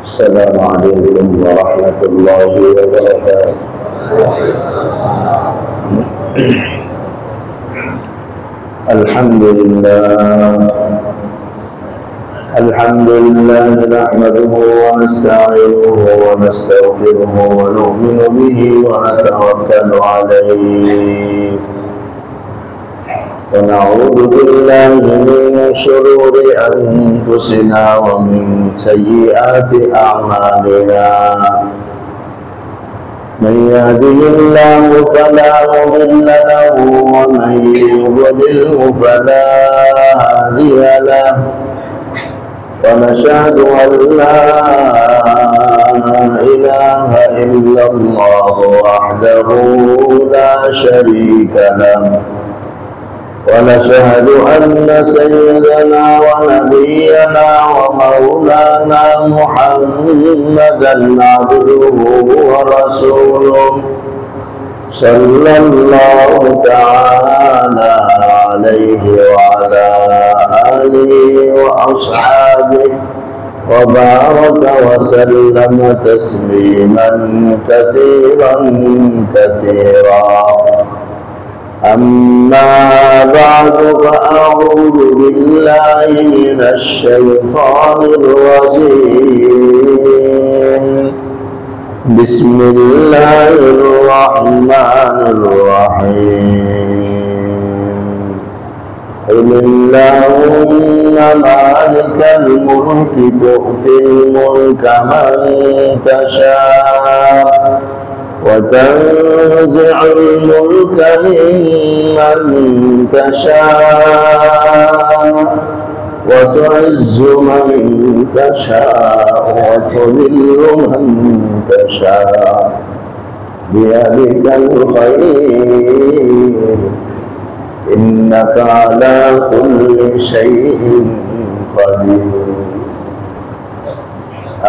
السلام عليكم ورحمة الله وبركاته. الحمد لله نحمده ونستعينه ونستغفره ونؤمن به ونتوكل عليه ونعوذ بالله من شرور أنفسنا ومن سيئات أعمالنا. من يهده الله فلا مضل له ومن يضلله فلا هادي له، ونشهد أن لا إله إلا الله وحده لا شريك له، ونشهد أن سيدنا ونبينا ومولانا محمدا عبده ورسوله صلى الله تعالى عليه وعلى آله وأصحابه وبارك وسلم تسليما كثيرا كثيرا. أما بعد فأعوذ بالله من الشيطان الرجيم. بسم الله الرحمن الرحيم. قل اللهم مالك الملك تؤتي الملك من تشاء وتنزع الملك ممن تشاء وتعز من تشاء وتذل من تشاء بيدك الخير إنك على كل شيء قدير.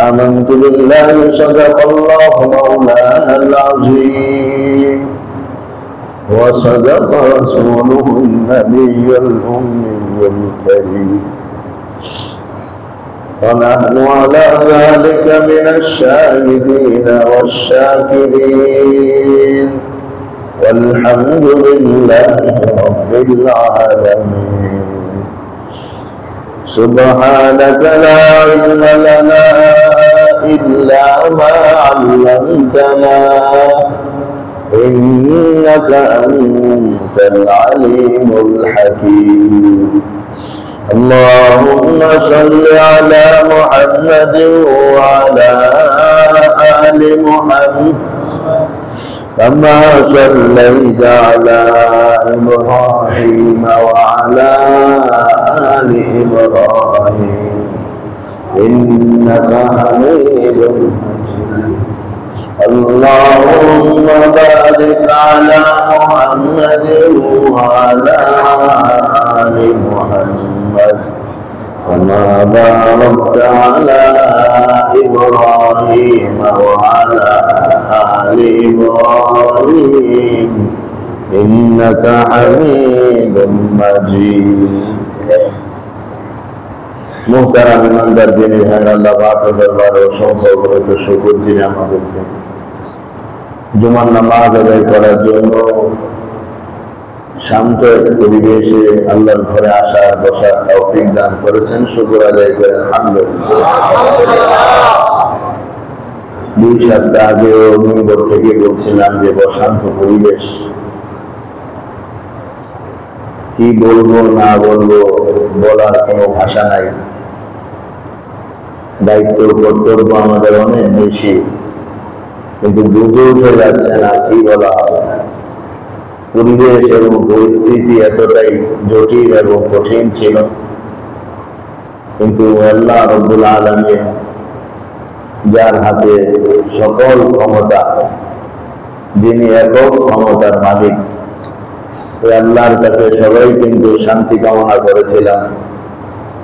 آمنت بالله صدق الله مولانا العظيم وصدق رسوله النبي الأمي الكريم، ونحن على ذلك من الشاهدين والشاكرين، والحمد لله رب العالمين. سبحانك لا علم لنا إلا ما علمتنا إنك أنت العليم الحكيم. اللهم صل على محمد وعلى آل محمد كما صليت على إبراهيم وعلى آل إبراهيم إنك حميد مجيد. اللهم بارك على محمد وعلى آل محمد كما باركت على إبراهيم وعلى آل إبراهيم إنك حميد مجيد. মুহতারাম ইমানদার দিনী ভাইরা, আল্লাহ পাকের দরবারে অসংখ্য অগণিত শুকর যিনি আমাদেরকে জুমার নামাজ আদায় করার জন্য শান্ত এক পরিবেশে আল্লাহর ঘরে আসার বসার তৌফিক দান করেছেন। শুকর আদায় করেন আলহামদুলিল্লাহ। 2 সপ্তাহ আগেও মিম্বর থেকে বলছিলাম যে শান্ত পরিবেশ, কি বলবো না বলবো বলার কোনো ভাষা নাই। দায়িত্ব কর্তব্য আমাদের অনেক বেশি, কিন্তু বুঝে উঠে যাচ্ছে না কি বলা হবে। পরিবেশ এবং পরিস্থিতি এতটাই জটিল এবং কঠিন ছিল, কিন্তু আল্লাহ রব্বুল আলামিন যার হাতে সকল ক্ষমতা, যিনি একক ক্ষমতার মালিক, ওই আল্লাহর কাছে সবাই কিন্তু শান্তি কামনা করেছিলাম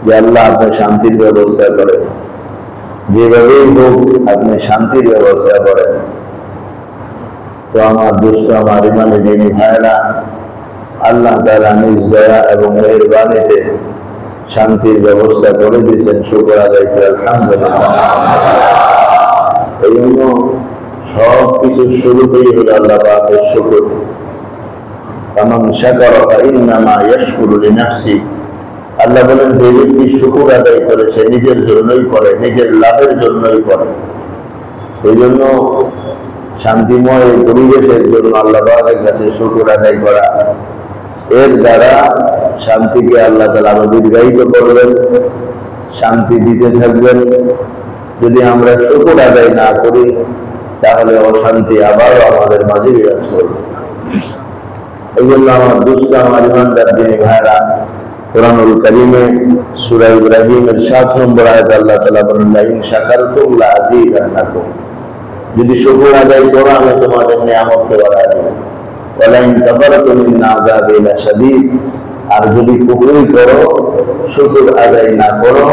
যে আল্লাহ আপনি শান্তির ব্যবস্থা করেন, যেভাবেই হোক আপনি শান্তির ব্যবস্থা করেন। তো আমার দুষ্ট আমার ইমানে যিনি ভাইরা, আল্লাহ তাআলা নিজ দয়া এবং মেহেরবানিতে শান্তির ব্যবস্থা করে দিয়েছেন। শুকর আদায় করে আলহামদুলিল্লাহ। এই জন্য সব কিছুর শুরুতেই হলো আল্লাহ পাকের শুকর। ফামান শাকারা ফাইন্নামা ইয়াশকুরু লিনাফসি। আল্লাহ বলেন, যে ব্যক্তি শুকর আদায় করে সে নিজের জন্যই করে, নিজের লাভের জন্যই করে। এই জন্য শান্তিময় পরিবেশের জন্য আল্লাহ পাকের কাছে শুকর আদায় করা, এর দ্বারা শান্তিকে আল্লাহ তাআলা আরো দীর্ঘায়িত করবেন, শান্তি দিতে থাকবেন। যদি আমরা শুকর আদায় না করি তাহলে অশান্তি আবারও আমাদের মাঝে বিরাজ করবে। এই জন্য আমার দুষ্ট, আমার ইমানদার দিনী ভাইরা, কুরআনুল কারীমে সূরা ইব্রাহিমের 7 নম্বর আয়াত আল্লাহ তাআলা বলেন, লাইন শাকারতুম লাযীদান্নাকুম। যদি শুকর আদায় করো আমি তোমাদের নিয়ামতকে বাড়ায় দেব। ওয়ালাইন কাফারতুম ইন্না আযাবি লাশাদীদ। আর যদি কুফরি করো, শুকর আদায় না করো,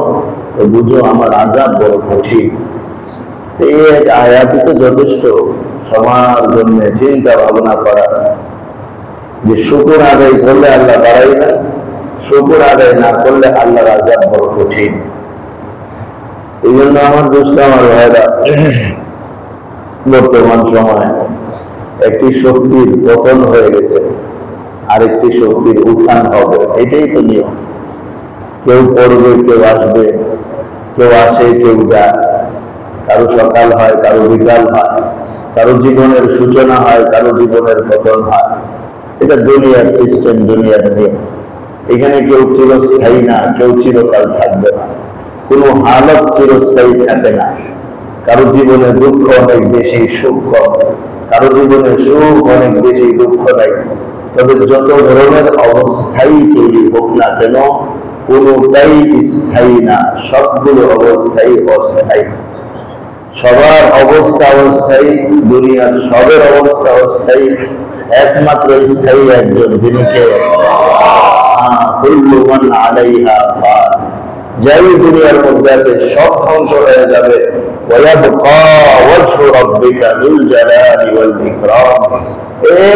তো বুঝো আমার আযাব বড় কঠিন। এই এক আয়াতই তো যথেষ্ট সবার জন্য চিন্তা ভাবনা করা, যে শুকর আদায় করলে আল্লাহ বাড়াইবেন, শুকর আদায় না করলে আল্লাহর আযাব বড় কঠিন। এই জন্য আমার দোস্ত, আমার ভাইরা, বর্তমান সময়ে একটি শক্তির পতন হয়ে গেছে, আরেকটি শক্তির উত্থান হবে। এটাই তো নিয়ম। কেউ পড়বে, কেউ আসবে, কেউ আসে, কেউ যায়। কারো সকাল হয়, কারো বিকাল হয়, কারো জীবনের সূচনা হয়, কারো জীবনের পতন হয়। এটা দুনিয়ার সিস্টেম, দুনিয়ার নিয়ম। এখানে কেউ চিরস্থায়ী না, কেউ চিরকাল থাকবে না। কোনো হালত চিরস্থায়ী থাকে না। কারো জীবনে দুঃখ অনেক বেশি, সুখ কম। কারো জীবনে সুখ অনেক বেশি, দুঃখ নাই। তবে যত ধরনের অবস্থাই তৈরি হোক না কেন, কোনোটাই স্থায়ী না। সবগুলো অবস্থাই অস্থায়ী। সবার অবস্থা অস্থায়ী, দুনিয়ার সবের অবস্থা অস্থায়ী। একমাত্র স্থায়ী একজন, যিনি কে? কুল্লু মান আলাইহা ফান। যাই দুনিয়ার মধ্যে আছে সব ধ্বংস হয়ে যাবে। ওয়ায়াবকা ওয়াজহু রাব্বিকা যুল জালালি ওয়াল ইকরাম।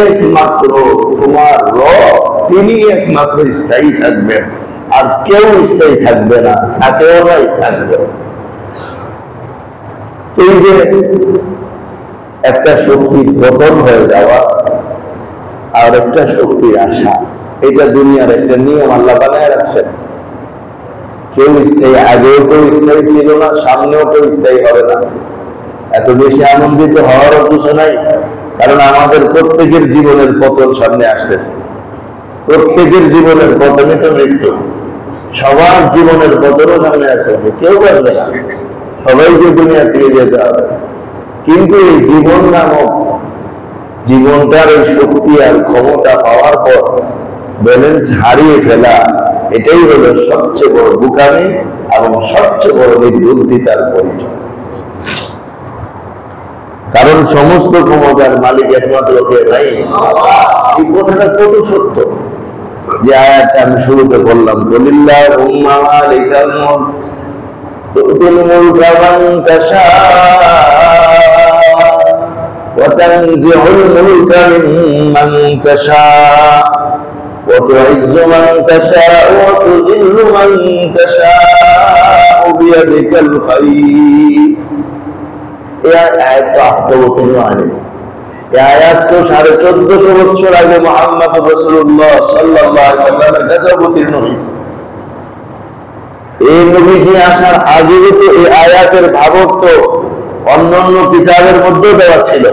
একমাত্র তোমার রব, তিনি একমাত্র স্থায়ী থাকবেন, আর কেউ স্থায়ী থাকবে না। থাকেও নাই, থাকবে। এই যে একটা শক্তির পতন হয়ে যাওয়া আর একটা শক্তির আসা, এটা দুনিয়ার একটা নিয়ম আল্লাহ বানায় রাখছেন। কেউ স্থায়ী, আগেও কেউ স্থায়ী ছিল না, সামনেও কেউ স্থায়ী হবে না। এত বেশি আনন্দিত হওয়ারও কিছু নাই, কারণ আমাদের প্রত্যেকের জীবনের পতন সামনে আসতেছে। প্রত্যেকের জীবনের পতনই তো মৃত্যু। সবার জীবনের পতনও সামনে আসতেছে, কেউ বাঁচবে না, সবাইকে দুনিয়া থেকে যেতে হবে। কিন্তু এই জীবন নামক জীবনটার এই শক্তি আর ক্ষমতা পাওয়ার পর ব্যালেন্স হারিয়ে ফেলা, এটাই হলো সবচেয়ে বড় বোকামি এবং সবচেয়ে বড় নির্বুদ্ধিতার পরিচয়। কারণ সমস্ত ক্ষমতার মালিক একমাত্র কে? নাই। এই কথাটা কত সত্য, যে আয়াতটা আমি শুরুতে বললাম, কুলিল্লাহুম্মা মালিকাল মুলক তু'তিল মুলকা মান তাশা ওয়া তানজিউল মুলকা মিম্মান তাশা ওয়া তু'ইজ্জু মান তাশা ওয়া তুযিল্লু মান তাশা বিয়াদিকাল খায়র। এই আয়াত তো আজকে অবতীর্ণ হয়নি। এই আয়াত তো 1450 বছর আগে মুহাম্মদ রাসূলুল্লাহ সাল্লাল্লাহু আলাইহি ওয়াসাল্লামের কাছে অবতীর্ণ হয়েছে। এই নবীজি আসার আগে তো এই আয়াতের ভাবার্থ অন্যান্য কিতাবের মধ্যে দেওয়া ছিল।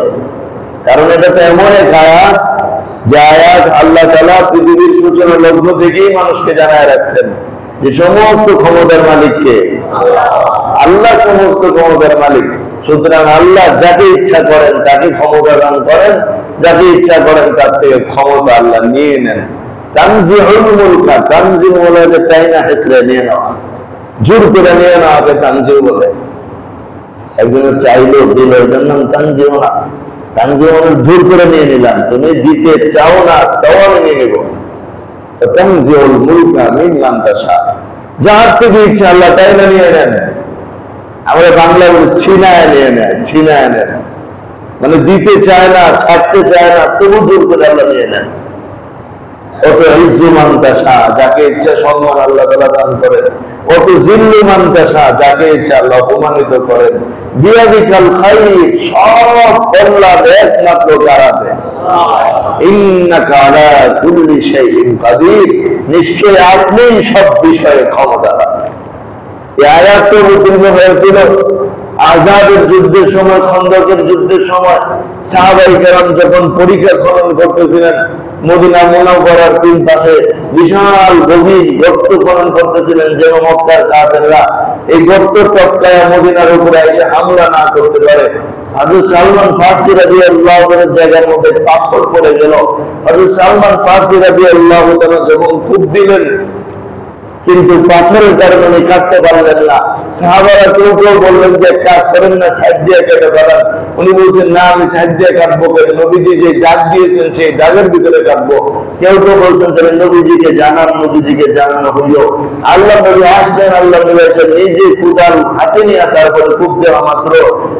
কারণ এটা তো এমন এক আয়াত, যে আয়াত আল্লাহ তাআলা পৃথিবীর সূচনা লগ্ন থেকেই মানুষকে জানায় রাখছেন যে সমস্ত ক্ষমতার মালিক কে? আল্লাহ সমস্ত ক্ষমতার মালিক। সুতরাং আল্লাহ যাকে ইচ্ছা করেন তাকে ক্ষমতা দান করেন, যাকে ইচ্ছা করেন তার থেকে ক্ষমতা আল্লাহ নিয়ে নেন। তানজিউল মুলকা, তানজিউ বলে যে টাইনা হেসরে নিয়ে নেওয়া, জোর করে নিয়ে নেওয়াকে তানজিউ বলে। একজনের চাইলো দিল, এটার নাম তানজিউ না। তানজিউ মানে জোর করে নিয়ে নিলাম, তুমি দিতে চাও না তাও আমি নিয়ে নেব। তানজিউল মুলকা মিম্মান তাশা, যার থেকে ইচ্ছা আল্লাহ টাইনা নিয়ে নেন। আমরা বাংলা বলি ছিনায় নিয়ে নেয়, ছিনায় নেন, মানে দিতে চায় না, ছাড়তে চায় না, তবু জোর করে আল্লাহ নিয়ে নেন। অত ইজ্জু মান্তাসা, যাকে ইচ্ছা সম্মান আল্লাহ তাআলা দান করেন, অত জিল্লু মান্তাসা, যাকে ইচ্ছা আল্লাহ অপমানিত করেন। বিয়াদিকাল খাইর, সব কল্যাণ একমাত্র কার হাতে। ইন্নাকা আলা কুল্লি শাইইন কাদির, নিশ্চয় আপনি সব বিষয়ে ক্ষমতাবান। এই আয়াত তো অবতীর্ণ হয়েছিল আযাবের যুদ্ধের সময়, খন্দকের যুদ্ধের সময়। সাহাবায়ে কেরাম যখন পরীক্ষা খনন করতেছিলেন, মদিনা মুনাওয়ারার তিন পাশে বিশাল গভীর গর্ত খনন করতেছিলেন, যেন মক্কার কাফেররা এই গর্ত টপকায়া মদিনার উপরে এসে হামলা না করতে পারে। হযরত সালমান ফারসি রাদিয়াল্লাহু আনহু জায়গার মধ্যে পাথর পড়ে গেল। হযরত সালমান ফারসি রাদিয়াল্লাহু তাআলা যখন খুব দিলেন, কিন্তু পাথরের কারণে উনি কাটতে পারলেন না। সাহাবারা কেউ কেউ বললেন যে কাজ করেন না, সাইড দিয়ে কেটে ফেলান। উনি বলছেন না, আমি সাইড দিয়ে কাটবো কেন, নবীজি যে দাগ দিয়েছেন সেই দাগের ভিতরে কাটবো। কেউ কেউ বলছেন তাহলে নবীজিকে জানান, নবীজিকে জানানো হইল। আল্লাহ নবী আসবেন, আল্লাহ নবী এসে নিজে কুদাল হাতে নিয়ে তারপরে কূপ দেওয়া মাত্র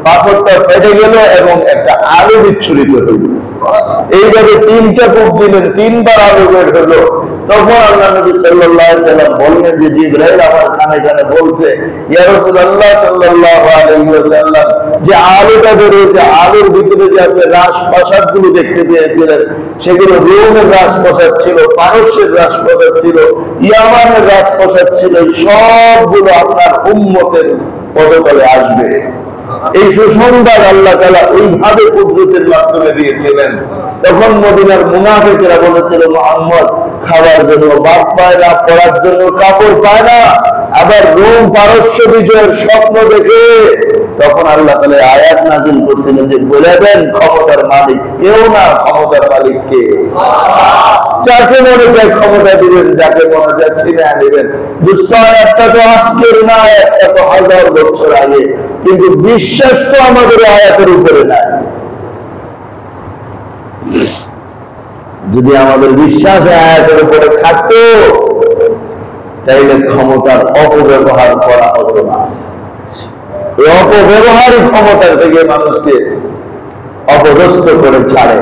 পাথরটা ফেটে গেল এবং একটা আলু বিচ্ছুরিত হইল। এইভাবে তিনটা কূপ দিলেন, তিনবার আলু বের হলো। তখন আল্লাহ নবী সাল্লাল্লাহু আলাইহি ওয়াসাল্লাম বললেন যে জিবরাইল আমার কানে কানে বলছে, ইয়া রাসূলুল্লাহ সাল্লাল্লাহু আলাইহি ওয়াসাল্লাম, যে আলুটা বেরিয়েছে, আলুর ভিতরে যে আপনি রাজপ্রাসাদ গুলো দেখতে পেয়েছিলেন, সেগুলো রোমের রাজপ্রাসাদ ছিল, পারস্যের রাজপ্রাসাদ ছিল, ইয়ামানের রাজপ্রাসাদ ছিল। সবগুলো আপনার উম্মতের পদতলে আসবে। এই সুসংবাদ আল্লাহ তাআলা ওইভাবে কুদরতের মাধ্যমে দিয়েছিলেন। তখন মদিনার মুনাফিকরা বলেছিল, মুহাম্মদ খাবার জন্য ভাত পায় না, পড়ার জন্য কাপড় পায় না, আবার রোম পারস্য বিজয়ের স্বপ্ন দেখে। তখন আল্লাহ তাআলা আয়াত নাযিল করেছিলেন যে বলে দেন ক্ষমতার মালিক কেউ না, ক্ষমতার মালিক কে? যাকে মনে চায় ক্ষমতা দিবেন, যাকে মনে যায় ছিনে আনিবেন। দুষ্ট আয়াতটা তো আজকের না, একটা তো হাজার বছর আগে, কিন্তু বিশ্বাস তো আমাদের আয়াতের উপরে নাই। যদি আমাদের বিশ্বাস আয়াতের উপরে থাকতো, তাইলে ক্ষমতার অপব্যবহার করা হতো না। এই অপব্যবহারই ক্ষমতার থেকে মানুষকে অপদস্থ করে ছাড়ে।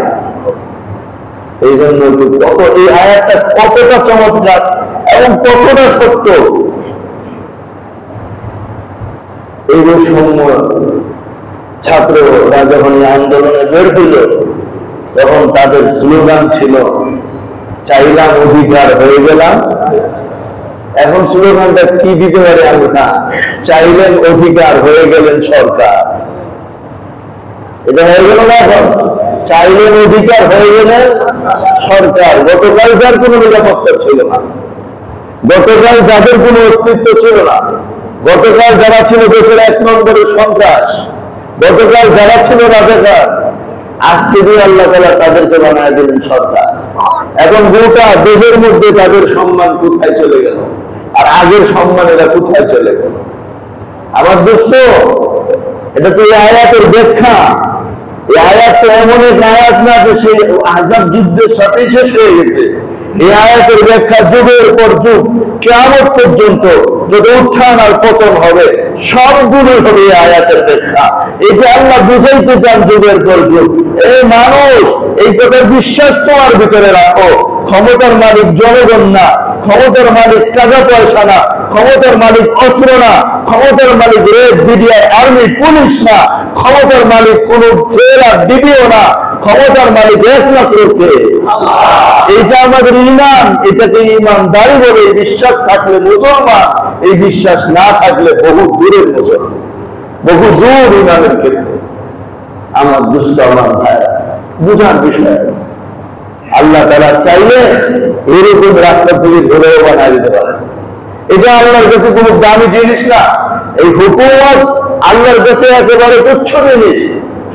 এই জন্য কত এই আয়াতটা কতটা চমৎকার এবং কতটা সত্য। এই বৈষম্য ছাত্ররা যখন আন্দোলনে বের হইল, তখন তাদের স্লোগান ছিল চাইলাম অধিকার হয়ে গেলাম। এখন স্লোগানটা কি দিতে পারে আমি না, চাইলেন অধিকার হয়ে গেলেন সরকার। এটা হয়ে গেল না, এখন চাইলেন অধিকার হয়ে গেলেন সরকার। গতকাল যার কোনো নিরাপত্তা ছিল না, গতকাল যাদের কোনো অস্তিত্ব ছিল না, গতকাল যারা ছিল দেশের এক নম্বরের সন্ত্রাস, গতকাল যারা ছিল রাজাকার, আজকে দিয়ে আল্লাহ তাআলা তাদেরকে বানায় দিলেন সরকার। এখন গোটা দেশের মধ্যে তাদের সম্মান কোথায় চলে গেল, আর আগের সম্মান এরা কোথায় চলে গেল? আমার দোস্ত, এটা তো এই আয়াতের ব্যাখ্যা। এই আয়াত তো এমন এক আয়াত না যে সেই আযাব যুদ্ধের সাথেই শেষ হয়ে গেছে। এই আয়াতের ব্যাখ্যা যুগের পর যুগ, কিয়ামত পর্যন্ত যত উত্থান আর পতন হবে, সবগুলো হবে এই আয়াতের ব্যাখ্যা। এটা আল্লাহ বুঝাইতে চান যুগের পর যুগ। এই মানুষ, এই কথার বিশ্বাস তোমার ভিতরে রাখো, ক্ষমতার মালিক জনগণ না, ক্ষমতার মালিক টাকা পয়সা না, ক্ষমতার মালিক অস্ত্র না, ক্ষমতার মালিক রেড, বিডিআর, আর্মি, পুলিশ না, ক্ষমতার মালিক কোন জেল আর ডিবিও না, ক্ষমতার মালিক একমাত্র কে? এইটা আমাদের ঈমান। এটাকে ঈমানদারি বলে। এই বিশ্বাস থাকলে মুসলমান, এই বিশ্বাস না থাকলে বহু দূরের মুসলমান, বহু দূর ঈমানের ক্ষেত্রে। আমার দুষ্ট আমার ভাইরা, বুঝার বিষয় আছে। আল্লাহ তাআলা চাইলে এরকম রাস্তা থেকে ধরেও বানায় দিতে পারেন। এটা আল্লাহর কাছে কোনো দামি জিনিস না। এই হুকুমত আল্লাহর কাছে একেবারে তুচ্ছ জিনিস।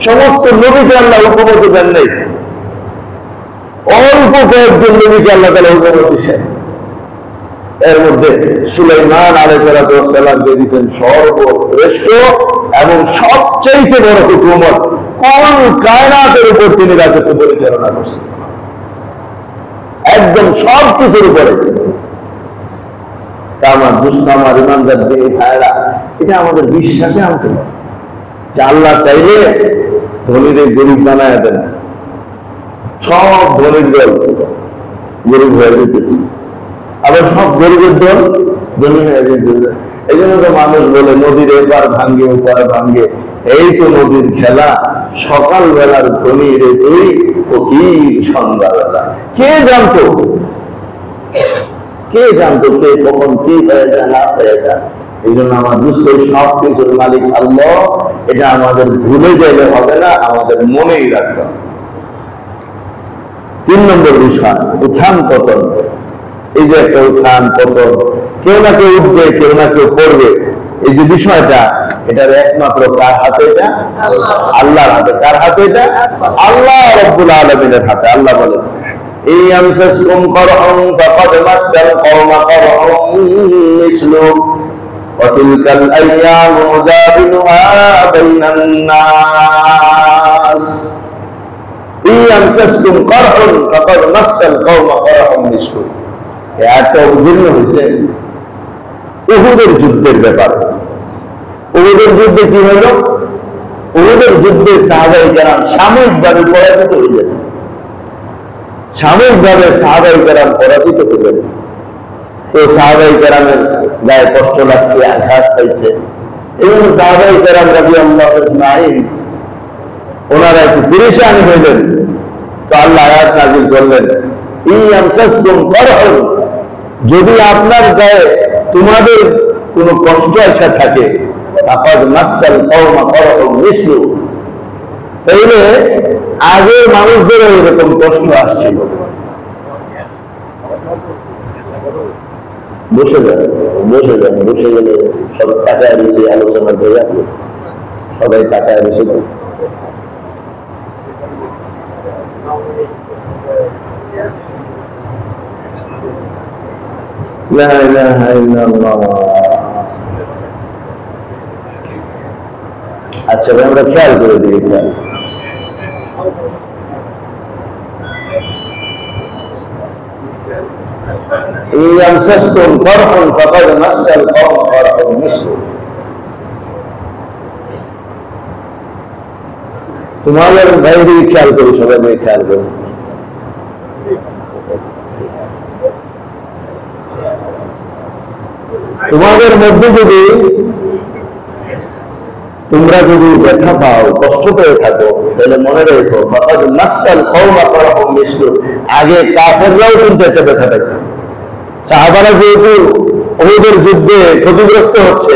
সমস্ত নবীকে আল্লাহ হুকুমত দেন নাই, অল্প কয়েকজন নবীকে আল্লাহ তাআলা হুকুমত দিয়েছেন। এর মধ্যে সুলাইমান আলাইহিস সালামকে দিয়েছেন সর্বশ্রেষ্ঠ এবং সবচেয়ে বড় হুকুমত। কোন কায়নাতের উপর তিনি রাজত্ব পরিচালনা করছেন, একদম সব কিছুর উপরে। তা আমার দুষ্ট আমার ইমানদার দিনী ভাইরা, এটা আমাদের বিশ্বাসে আনতে হবে যে আল্লাহ চাইলে ধনীদের গরিব বানায় দেন। সব ধনীর দল গরিব হয়ে যেতেছে, আবার সব গরিবের দল ধনী হয়ে যেতেছে। এই জন্য তো মানুষ বলে নদীর এপার ভাঙ্গে ওপার ভাঙ্গে, এই তো নদীর খেলা, সকাল বেলার ধনী রে তুই, ফকির সন্ধ্যাবেলা। কে জানতো, কে জানতো কে কখন কি হয়ে যায় না হয়ে যায়। এই জন্য আমার দুস্থ সব কিছুর মালিক আল্লাহ, এটা আমাদের ভুলে যাইলে হবে না, আমাদের মনেই রাখতে হবে। 3 নম্বর বিষয় উত্থান পতন। এই যে একটা উত্থান পতন, কেউ না কেউ উঠবে, কেউ না কেউ পড়বে, এই যে বিষয়টা, এটার একমাত্র কার হাতে? এটা আল্লাহর হাতে। কার হাতে? এটা আল্লাহ রাব্বুল আলামিনের হাতে। আল্লাহ বলেন ইয়ামসাসকুম করহুন ফাকাদ মাসাল কওমা করহুন মিসলু ওয়া তিলকাল আইয়ামু নুদাবিলুহা বাইনান নাস। ইয়ামসাসকুম করহুন ফাকাদ মাসাল কওমা করহুন মিসলু। একটা উদাহরণ হয়েছে উহুদের যুদ্ধের ব্যাপারে। উহুদের যুদ্ধে কি হলো? উহুদের যুদ্ধে সাহাবায়ে কেরাম সাময়িকভাবে পরাজিত হলেন, সাময়িকভাবে সাহাবায়ে কেরাম পরাজিত হলেন। তো সাহাবায়ে কেরামের গায়ে কষ্ট লাগছে, আঘাত পাইছে, এবং সাহাবায়ে কেরাম রাদিয়াল্লাহু আজমাইন ওনারা একটু পেরেশান হইলেন। তো আল্লাহ আয়াত নাযিল করলেন ইয়ামসাসকুম করহুন, যদি আপনার গায়ে তোমাদের কোনো কষ্ট আসা থাকে, ফাকাদ মাসাল কওমা করহুন মিসলু, তাইলে আগের মানুষদেরও এরকম কষ্ট আসছিল। বসে যান, বসে যান, বসে গেলে সব তাকায় বেশি আলোচনা করে সবাই তাকায় বেশি। লা ইলাহা ইল্লাল্লাহ। আচ্ছা আমরা খেয়াল করে দিই, খেয়াল ইয়ামসাসকুম করহুন ফাকাদ মাসাল কওমা করহুন মিসলু। তোমাদের বাইরে খেয়াল করি, সবাই খেয়াল করি। তোমাদের মধ্যে যদি তোমরা যদি ব্যথা পাও, কষ্ট পেয়ে থাকো, তাহলে মনে রেখো ফাকাদ মাসাল কওমা করহুন মিসলু, আগে কাফেররাও কিন্তু একটা ব্যথা পাইছে। সাহাবারা যেহেতু উহুদের যুদ্ধে ক্ষতিগ্রস্ত হচ্ছে,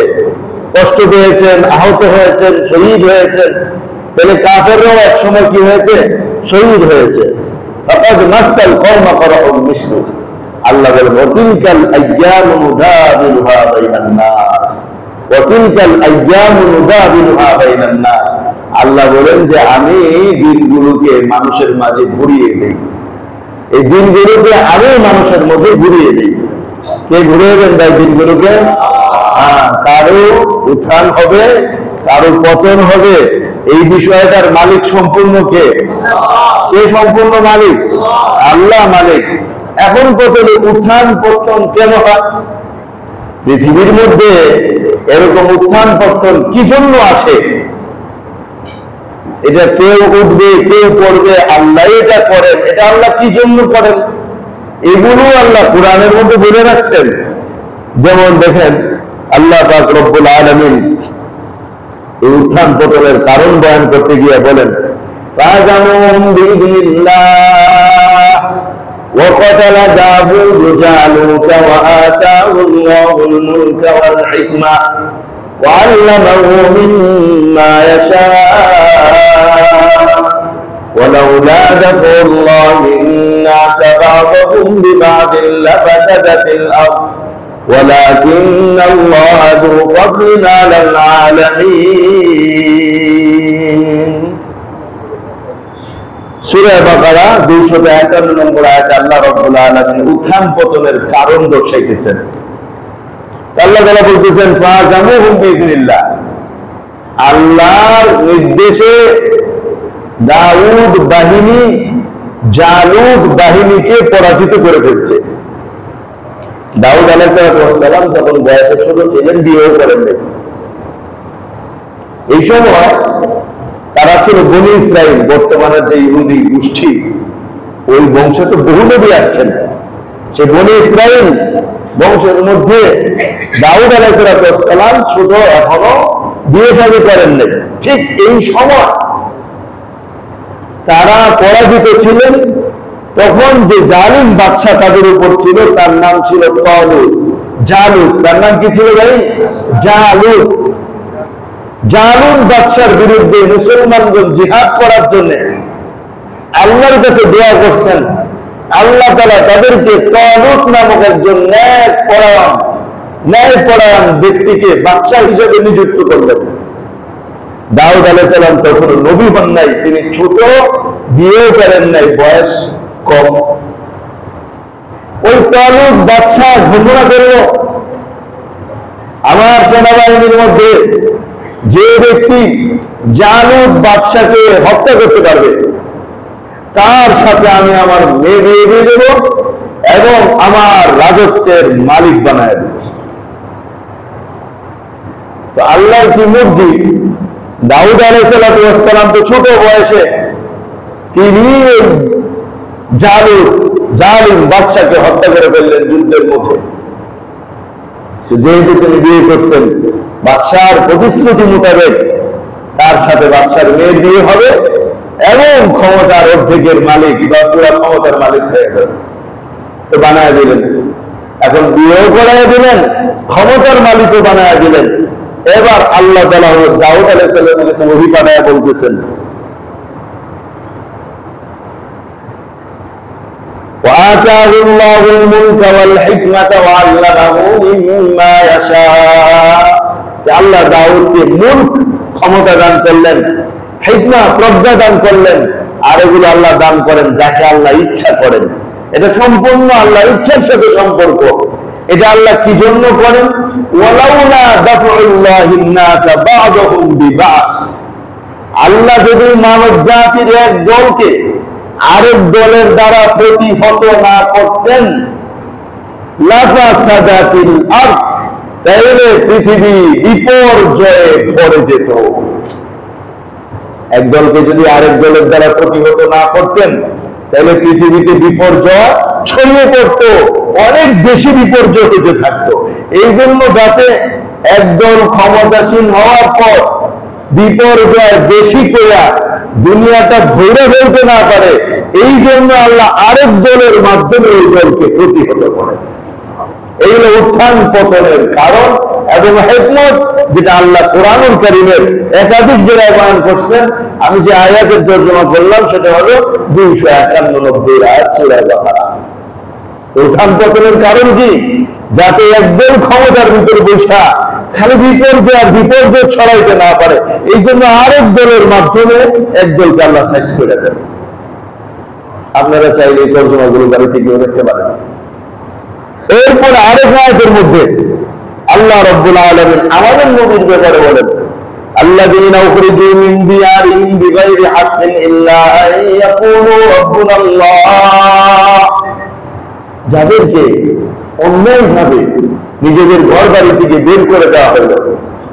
কষ্ট পেয়েছেন, আহত হয়েছেন, শহীদ হয়েছেন, তাহলে কাফেররাও এক সময় কি হয়েছে? শহীদ হয়েছে। ফাকাদ মাসাল কওমা করহুন মিসলু। আল্লাহ বলেন ওয়াতিলকাল আইয়ামু নুদাবিলুহা বাইনান নাস, ওয়াতিলকাল আইয়ামু নুদাবিলুহা বাইনান নাস। আল্লাহ বলেন যে আমি দিনগুলোকে মানুষের মাঝে ঘুরিয়ে দেই, এই দিনগুলোকে আমি মানুষের মধ্যে ঘুরিয়ে দিই। কে ঘুরিয়ে দেন ভাই দিনগুলোকে? কারো উত্থান হবে, কারো পতন হবে, এই বিষয়টার মালিক সম্পূর্ণ কে? কে সম্পূর্ণ মালিক? আল্লাহ মালিক। এখন পতনে উত্থান পতন কেন হয়? পৃথিবীর মধ্যে এরকম উত্থান পতন কি জন্য আসে? এটা কেউ উঠবে, কেউ পড়বে, আল্লাহ এটা করেন। এটা আল্লাহ কি জন্য করেন? এগুলো আল্লাহ কোরআনের মধ্যে বলে রাখছেন। যেমন দেখেন আল্লাহ পাক রব্বুল আলামিন এই উত্থান পতনের কারণ বয়ান করতে গিয়ে বলেন ফাজানুহুম বিইذنিল্লাহ ওয়া ক্বাতালা দাউদ জালুতা ওয়া আতাহুল লাহুল মুলকা ওয়াল হিকমা ওয়া আল্লামাহু মিম্মা ইয়াশা ولولا دفع الله الناس بعضهم ببعض لفسدت الأرض ولكن الله ذو فضل على العالمين। সূরা বাকারা 251 নম্বর আয়াতে আল্লাহ রাব্বুল আলামিন উত্থান পতনের কারণ দর্শাইতেছেন। আল্লাহ তাআলা বলতেছেন ফাজামুহুম বিইذنিল্লাহ, আল্লাহর নির্দেশে দাউদ বাহিনী জালুত বাহিনীকে পরাজিত করে ফেলছে। দাউদ আলাইহিস সালাম তখন বয়সে ছোট ছিলেন, বিয়েও করেননি। এই সময় তারা ছিল বনী ইসরাইল, বর্তমানে যে ইহুদি গোষ্ঠী, ওই বংশে তো বহু নবী আসছেন, সে বনি ইসরাইল বংশের মধ্যে দাউদ আলাইহিস সালাম ছোট, এখনো বিয়ে শাদী করেন নাই। ঠিক এই সময় তারা পরাজিত ছিলেন। তখন যে জালিম বাদশা তাদের উপর ছিল তার নাম ছিল তালুত। জালুত, তার নাম কি ছিল ভাই? জালুত। জালুত বাদশার বিরুদ্ধে মুসলমানগণ জিহাদ করার জন্য আল্লাহর কাছে দোয়া করছেন। আল্লাহ তাআলা তাদেরকে তালুত নামক একজন ন্যায়পরায়ণ ব্যক্তিকে বাদশা হিসেবে নিযুক্ত করলেন। দাউদ আলাইহিস সালাম তখন নবী হন নাই, তিনি ছোট, বিয়েও করেন নাই, বয়স কম। ওই তালুত বাদশা ঘোষণা করল, আমার সেনাবাহিনীর মধ্যে যে ব্যক্তি জালুত বাদশাকে হত্যা করতে পারবে তার সাথে আমি আমার মেয়ে বিয়ে দিয়ে দেব এবং আমার রাজত্বের মালিক বানায় দেব। তো আল্লাহর কি মর্জি, দাউদ আলাইহিস সালাম তো ছোট বয়সে তিনি জালিম বাদশাকে হত্যা করে ফেললেন যুদ্ধের মধ্যে। যেহেতু তিনি বিয়ে করছেন, বাদশার প্রতিশ্রুতি মোতাবেক তার সাথে বাদশার মেয়ের বিয়ে হবে এবং ক্ষমতার অর্ধেকের মালিক বা পুরা ক্ষমতার মালিক হয়ে যাবে। তো বানায় দিলেন, এখন বিয়েও করাই দিলেন, ক্ষমতার মালিকও বানায় দিলেন। এবার আল্লাহ তাআলা দাউদ আলাইহিস সালামের কাছে ওহী পাঠায় বলতেছেন, وآتاه الله الملك والحكمة وعلمه مما يشاء। আল্লাহ দাউদকে মুলক, ক্ষমতা দান করলেন, হিকমা, প্রজ্ঞা দান করলেন, আর এগুলো আল্লাহ দান করেন যাকে আল্লাহ ইচ্ছা করেন। এটা সম্পূর্ণ আল্লাহর ইচ্ছার সাথে সম্পর্ক। এটা আল্লাহ কি জন্য করেন? ওয়ালাউলা দাফউল্লাহিন নাস বা'দহুম বিবা'স। আল্লাহ যদি মানব জাতির এক দলকে আরেক দলের দ্বারা প্রতিহত না করতেন, লাফাসাদাতিল আরদ, তাহলে পৃথিবী বিপর্যয়ে ভরে যেত। এক দলকে যদি আরেক দলের দ্বারা প্রতিহত না করতেন তাহলে পৃথিবীতে বিপর্যয় ছড়িয়ে পড়তো, অনেক বেশি বিপর্যয় হতে থাকতো। এই জন্য যাতে একদল ক্ষমতাসীন হওয়ার পর বিপর্যয় বেশি করে দুনিয়াটা ভরে ফেলতে না পারে, এই জন্য আল্লাহ আরেক দলের মাধ্যমে এই দলকে প্রতিহত করেন। এইগুলো উত্থান পতনের কারণ এবং হিকমত, যেটা আল্লাহ কোরআনুল কারীমের একাধিক জায়গায় বয়ান করছেন। আমি যে আয়াতের তরজমা করলাম সেটা হলো 291 আয়াত সূরা বাকারা। উত্থান পতনের কারণ কি? যাতে একদল ক্ষমতার ভিতরে বসা খালি বিপর্যয় ছড়াইতে না পারে, এই জন্য আরেক দলের মাধ্যমে একদলকে আল্লাহ সাইজ করে দেন। আপনারা চাইলে এই তরজমাগুলো বাড়িতে গিয়ে দেখতে পারেন। এরপর আরেক আয়াতের মধ্যে আল্লাহ রাব্বুল আলামিন আমাদের নবীর ব্যাপারে বলেন, আল্লাযীনা উখরিজু মিন দিয়ারিহিম বিগাইরি হাক্কিন ইল্লা আন ইয়াকুলু রাব্বুনাল্লাহ। যাদেরকে অন্যায়ভাবে নিজেদের ঘর বাড়ি থেকে বের করে দেওয়া হলো,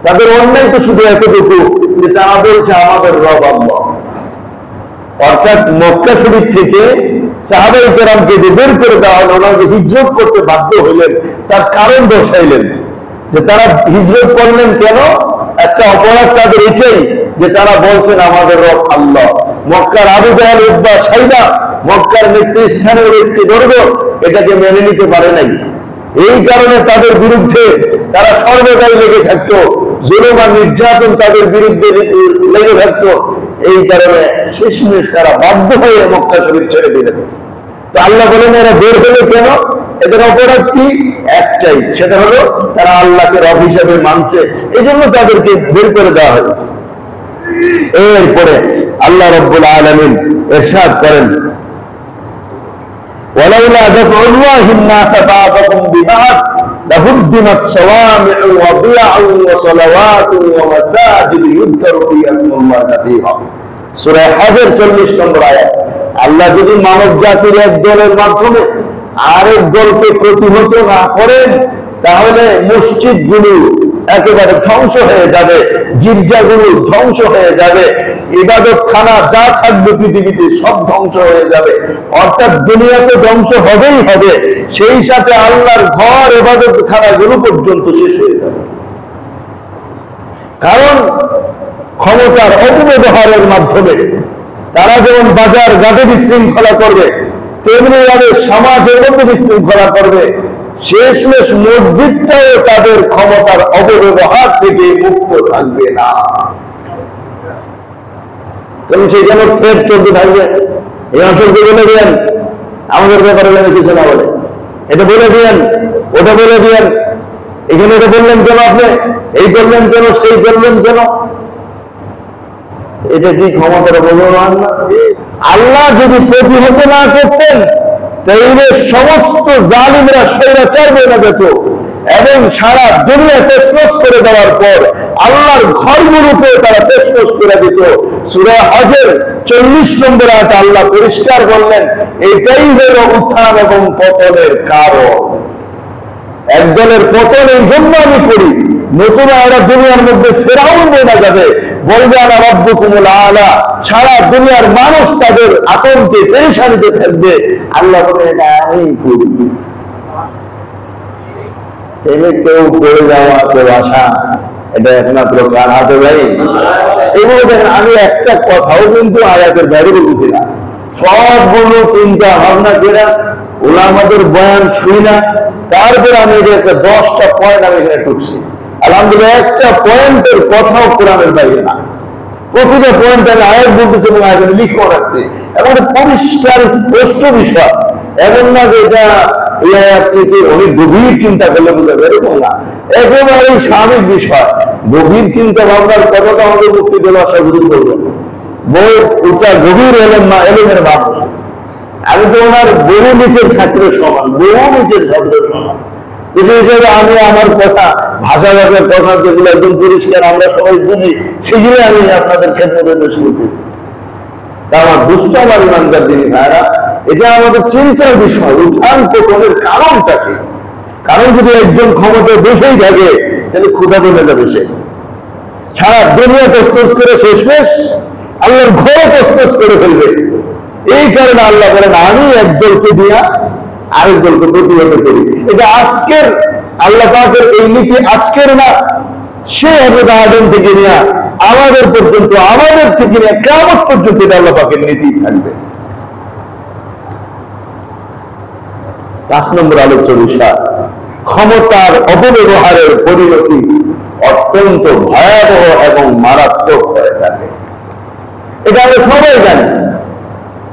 তাদের অন্যায় তো শুধু এতটুকু যে তারা বলছে আমাদের রব আল্লাহ। অর্থাৎ মক্কা শরীফ থেকে সাহাবায়ে কেরামকে যে বের করে দেওয়া হলো, ওনারা যে হিজরত করতে বাধ্য হইলেন তার কারণ দর্শাইলেন যে তারা হিজরত করলেন কেন। একটা অপরাধ তাদের এটাই যে তারা বলছেন আমাদের রব আল্লাহ। মক্কার আবু জাহেল, উতবা, সাইবা, মক্কার নেতৃস্থানীয় ব্যক্তিবর্গ এটাকে মেনে নিতে পারে নাই। এই কারণে তাদের বিরুদ্ধে তারা সর্বদাই লেগে থাকতো, জুলুম আর নির্যাতন তাদের বিরুদ্ধে লেগে থাকতো। এই কারণে শেষমেশ তারা বাধ্য হয়ে মক্কা শরীফ ছেড়ে দিলেন। তো আল্লাহ বলেন এরা বের হলো কেন? এদের অপরাধ কি? একটাই, সেটা হলো তারা আল্লাহকে রব হিসেবে মানছে, এই জন্য তাদেরকে বের করে দেওয়া হয়েছে। এরপরে আল্লাহ রাব্বুল আলামিন ইরশাদ করেন, ওয়ালাউলা দাফউল্লাহিন নাস বা'দাহুম বিবা'দ লাহুদ্দিমাত সাওয়ামি'ু ওয়া বি'উ ওয়া সালাওয়াতু ওয়া মাসাজিদ ইউযকারু ফিহা ইসমুল্লাহি কাসীরা। সূরা হজের 40 নম্বর আয়াত। আল্লাহ যদি মানব জাতির এক দলের মাধ্যমে আরেক দলকে প্রতিহত না করেন তাহলে মসজিদগুলো একেবারে ধ্বংস হয়ে যাবে, গির্জাগুলো ধ্বংস হয়ে যাবে, ইবাদতখানা যা থাকবে পৃথিবীতে সব ধ্বংস হয়ে যাবে। অর্থাৎ দুনিয়াতে ধ্বংস হবেই হবে, সেই সাথে আল্লাহর ঘর ইবাদতখানাগুলো পর্যন্ত শেষ হয়ে যাবে। কারণ ক্ষমতার অপব্যবহারের মাধ্যমে তারা যেমন বাজার ঘাটে বিশৃঙ্খলা করবে, তেমনি ভাবে সমাজের মধ্যে বিশৃঙ্খলা করবে। শেষমেশ মসজিদটাও তাদের ক্ষমতার অপব্যবহার থেকে মুক্ত থাকবে না। কারণ সেখানে থ্রেট চলতে থাকবে। এই অঞ্চলকে বলে দিয়েন আমাদের ব্যাপারে যেন কিছু না বলে, এটা বলে দিয়েন, ওটা বলে দিয়েন, এখানে এটা বললেন কেন, আপনি এই করলেন কেন, সেই করলেন কেন। এটা কি ক্ষমতার অপব্যবহার না? আল্লাহ যদি প্রতিহত না করতেন তাহলে সমস্ত জালিমরা স্বৈরাচার বনে যেত এবং সারা দুনিয়া তছনছ করে দেওয়ার পর আল্লাহর ঘরগুলোতে তারা তছনছ করে দিত। সূরা হজের 40 নম্বর আয়াতে আল্লাহ পরিষ্কার বললেন, এটাই হলো উত্থান এবং পতনের কারণ। একদলের পতন এই জন্য আমি করি, নতুবা এরা দুনিয়ার মধ্যে ফেরাউন বনা যাবে, বলবে আনা রাব্বুকুমুল আলা, সারা দুনিয়ার মানুষ তাদের আতঙ্কে পেরেশানিতে থাকবে। আল্লাহ বলে এটা আমি করি। কেউ পড়ে যাওয়া, কেউ আসা, এটা একমাত্র কার হাতে ভাই? এগুলো দেখেন, আমি একটা কথাও কিন্তু আয়াতের বাইরে বলতেছি না, সবগুলো চিন্তা ভাবনা করে ওলামাদের বয়ান শুনি না, তারপরে আমি একটা 10টা পয়েন্ট আমি এখানে ঢুকছি। আলহামদুলিল্লাহ, একটা পয়েন্টের কথাও কোরআনের বাইরে না। প্রতিটা পয়েন্ট আমি আয়াত বলতেছি এবং আয়াত লিখে রাখছি, এবং পরিষ্কার স্পষ্ট বিষয়। এমন না যে এটা এই আয়াত থেকে অনেক গভীর চিন্তা করলে বোঝা যায়, এরকম না, একেবারে স্বাভাবিক বিষয়। গভীর চিন্তা ভাবনার কথাটা আমাদের মুক্তি দেওয়া আশা শুরু করবো। বহু উঁচা গভীর এলেমের মানুষ, আমি তো ওনার বহু নিচের ছাত্রের সমান, বহু নিচের ছাত্রের সমান। আমি আমার কথা, ভাষাভাষার কথা যেগুলো একদম পরিষ্কার আমরা সবাই বুঝি, সেগুলো আমি আপনাদের ক্ষেত্রে শুরু করেছি। তা আমার দুষ্ট আমার ইমানদার যিনি ভাইরা, এটা আমাদের চিন্তার বিষয়। উত্থান পতনের কারণটা কি? কারণ যদি একজন ক্ষমতায় বসেই থাকে তাহলে ক্ষুধা বলে যাবে, সে সারা দুনিয়া তছনছ করে শেষমেশ আল্লাহর ঘরে তছনছ করে ফেলবে। এই কারণে আল্লাহ বলেন, আমি একদলকে দিয়া আরেক দলকে প্রতিহত করি। এটা আজকের আল্লাহ পাকের এই নীতি আজকের না, সে হযরত আদম থেকে নিয়ে আমাদের পর্যন্ত, আমাদের থেকে নিয়ে কিয়ামত পর্যন্ত এটা আল্লাহ পাকের নীতি থাকবে। 5 নম্বর আলোচ্য বিষয়, ক্ষমতার অপব্যবহারের পরিণতি অত্যন্ত ভয়াবহ এবং মারাত্মক হয়ে থাকে। এটা আমরা সবাই জানি।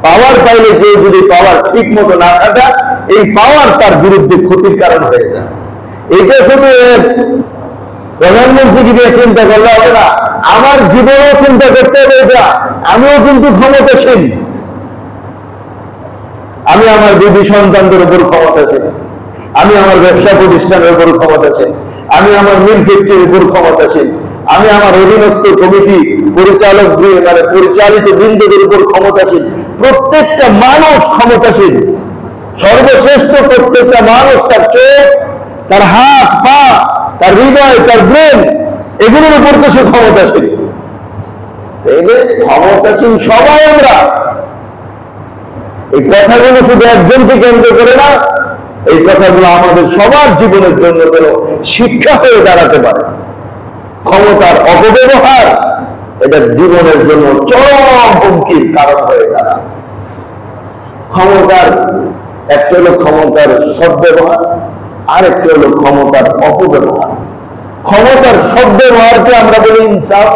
পাওয়ার পাইলে কেউ যদি পাওয়ার ঠিক মতো না থাকা, এই পাওয়ার তার বিরুদ্ধে ক্ষতির কারণ হয়ে যায়। এটা শুধু প্রধানমন্ত্রীকে দিয়ে চিন্তা করলে হবে না, আমার জীবনেও চিন্তা করতে হবে এটা। আমিও কিন্তু ক্ষমতাসীন, আমি আমার বিবি সন্তানদের উপর ক্ষমতাসীন, আমি আমার ব্যবসা প্রতিষ্ঠানের উপর ক্ষমতাসীন, আমি আমার মিল ফ্যাক্টরির উপর ক্ষমতাসীন, আমি আমার অধীনস্থ কমিটি পরিচালক মানে পরিচালিত বৃন্দদের উপর ক্ষমতাসীন। প্রত্যেকটা মানুষ ক্ষমতাসীন। সর্বশ্রেষ্ঠ প্রত্যেকটা মানুষ তার চোখ, তার হাত, পা, তার হৃদয়, তার ব্রেন, এগুলোর উপর তো সে ক্ষমতাসীন। ক্ষমতাসীন সবাই আমরা। এই কথাগুলো শুধু একজনকে কেন্দ্র করে না, এই কথাগুলো আমাদের সবার জীবনের জন্য কোনো শিক্ষা হয়ে দাঁড়াতে পারে। ক্ষমতার অপব্যবহার এটা জীবনের জন্য চরম হুমকির কারণ হয়ে দাঁড়ায়। ক্ষমতার একটা হলো ক্ষমতার সদ্ব্যবহার, আর একটা হলো ক্ষমতার অপব্যবহার। ক্ষমতার সদ্ব্যবহারকে আমরা বলি ইনসাফ,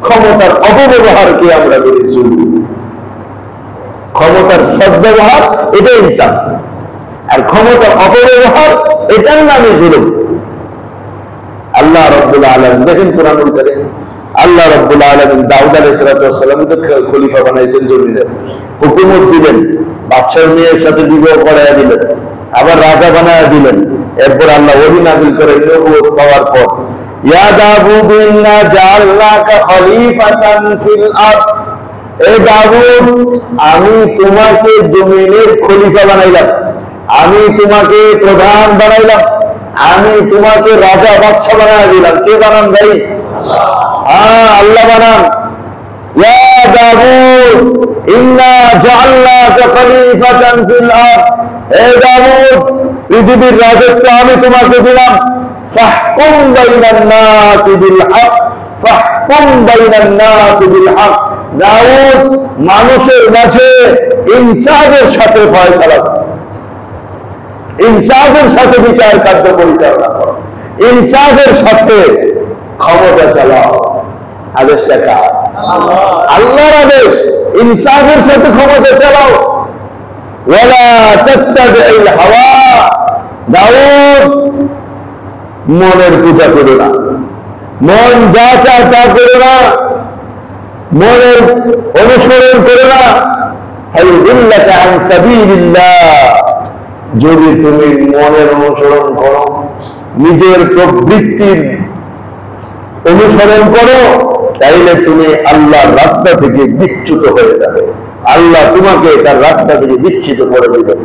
ক্ষমতার অপব্যবহারকে আমরা বলি জুলুম। ক্ষমতার সদ্ব্যবহার এটা ইনসাফ, আর ক্ষমতার অপব্যবহার এটার নামে জুলুম। আল্লাহ রাব্বুল আলামিন দেখেন কোরআনুল কারীম, আল্লাহ রাব্বুল আলামিন দাউদ আলাইহিস সালামকে খলিফা বানাইছেন, জমিনে হুকুমত দিলেন, বাদশার মেয়ের সাথে বিবাহ করাইয়া দিলেন, আবার রাজা বানায়া দিলেন। এরপর আল্লাহ ওহী নাযিল করে নবুয়ত পাওয়ার পর, ইয়া দাউদ ইন্না জাআলনাকা খলিফাতান ফিল আরদ, এ দাউদ আমি তোমাকে জমিনের খলিফা বানাইলাম, আমি তোমাকে প্রধান বানাইলাম, আমি তোমাকে রাজা বাদশা বানায় দিলাম। কে বানান ভাই? হ্যাঁ, আল্লাহ বানান। ইয়া দাউদ ইন্না জাআলনাকা খলিফাতান ফিল আরদ, হে দাউদ পৃথিবীর রাজত্ব আমি তোমাকে দিলাম। ফাহকুম বাইনান নাসি বিল হক, ফাহকুম বাইনান নাসি বিল হক, দাউদ মানুষের মাঝে ইনসাফের সাথে ফয়সালা করো, ইনসাফের সাথে বিচার কার্য পরিচালনা করো, ইনসাফের সাথে ক্ষমতা চালাও। আদেশটা কার? আল্লাহর আদেশ। ইনসাফের সাথে ক্ষমতা চালাও। ওয়ালা তাত্তাবিল হাওয়া, দাউদ মনের পূজা করো না, মন যা চায় তা করো না, মনের অনুসরণ করো না। ফায়ুদিল্লাকা আন সাবিলিল্লাহ, যদি তুমি মনের অনুসরণ করো, নিজের প্রবৃত্তির অনুসরণ করো, তাইলে তুমি আল্লাহর রাস্তা থেকে বিচ্যুত হয়ে যাবে। আল্লাহ তোমাকে তার রাস্তা থেকে বিচ্যুত করে দিবেন।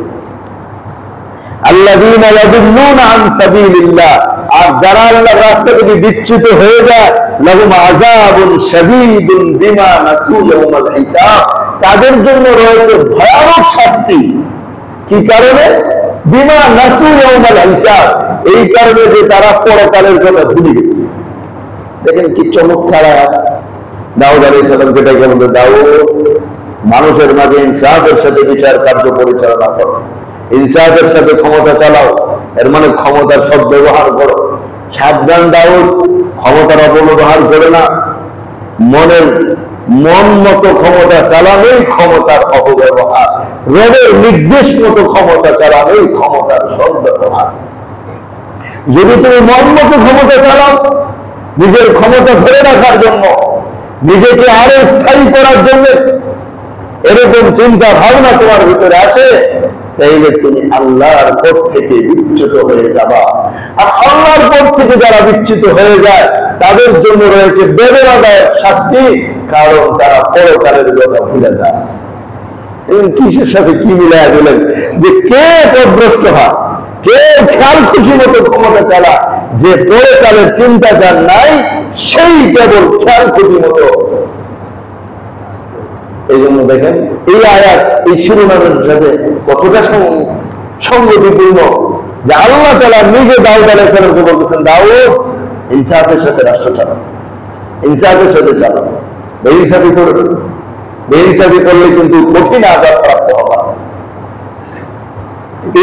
আল্লাযীনা ইয়াদুল্লুনা আন সাবিলিল্লাহ, আর যারা আল্লাহর রাস্তা থেকে বিচ্যুত হয়ে যায়, লাহুম আযাবুন শাদীদুন বিমা নাসু ইয়াওমাল হিসাব, তাদের জন্য রয়েছে ভয়ানক শাস্তি। কি কারণে? বিমা নাসু ইয়াওমাল হিসাব, এই কারণে যে তারা পরকালের কথা ভুলে গেছে। দেখেন কি চমৎকার। দাউদ আলাইহিস সালামকে ডেকে বলতে, দাউদ মানুষের মাঝে ইনসাফের সাথে বিচার কার্য পরিচালনা করো, ইনসাফের সাথে ক্ষমতা চালাও, এর মানে ক্ষমতার সব ব্যবহার করো। সাবধান দাউদ, ক্ষমতার অপব্যবহার করো না। মন মতো ক্ষমতা চালানোই ক্ষমতার অপব্যবহার, রবের নির্দেশ মতো ক্ষমতা চালানোই ক্ষমতার সদ্ব্যবহার। যদি তুমি মন মতো ক্ষমতা চালাও, নিজের ক্ষমতা ধরে রাখার জন্য, নিজেকে আরো স্থায়ী করার জন্য এরকম চিন্তা ভাবনা তোমার ভিতরে আসে, তাইলে তুমি আল্লাহর পথ থেকে বিচ্যুত হয়ে যাবা। আর আল্লাহর পথ থেকে যারা বিচ্যুত হয়ে যায়, তাদের জন্য রয়েছে বেদনাদায়ক শাস্তি, কারণ তারা পরকালের কথা ভুলে যায়। এবং কিসের সাথে কি মিলাইয়া দিলেন যে কে পথভ্রষ্ট হয়, কে খেয়াল খুশি মতো ক্ষমতা চালা, যে পরকালের চিন্তা যার নাই, সেই কেবল খেয়াল খুশি মতো। এই জন্য দেখেন এই আয়াত, এই শিরোনামের সাথে কতটা সঙ্গতিপূর্ণ, যে আল্লাহ তাআলা নিজে দাউদ আলাইহিস সালামকে বলতেছেন, দাউদ ইনসাফের সাথে রাষ্ট্র চালাও, ইনসাফের সাথে চালাও। বেইনসাফি করবে, বেইনসাফি করলে কিন্তু কঠিন আযাব প্রাপ্ত হবে।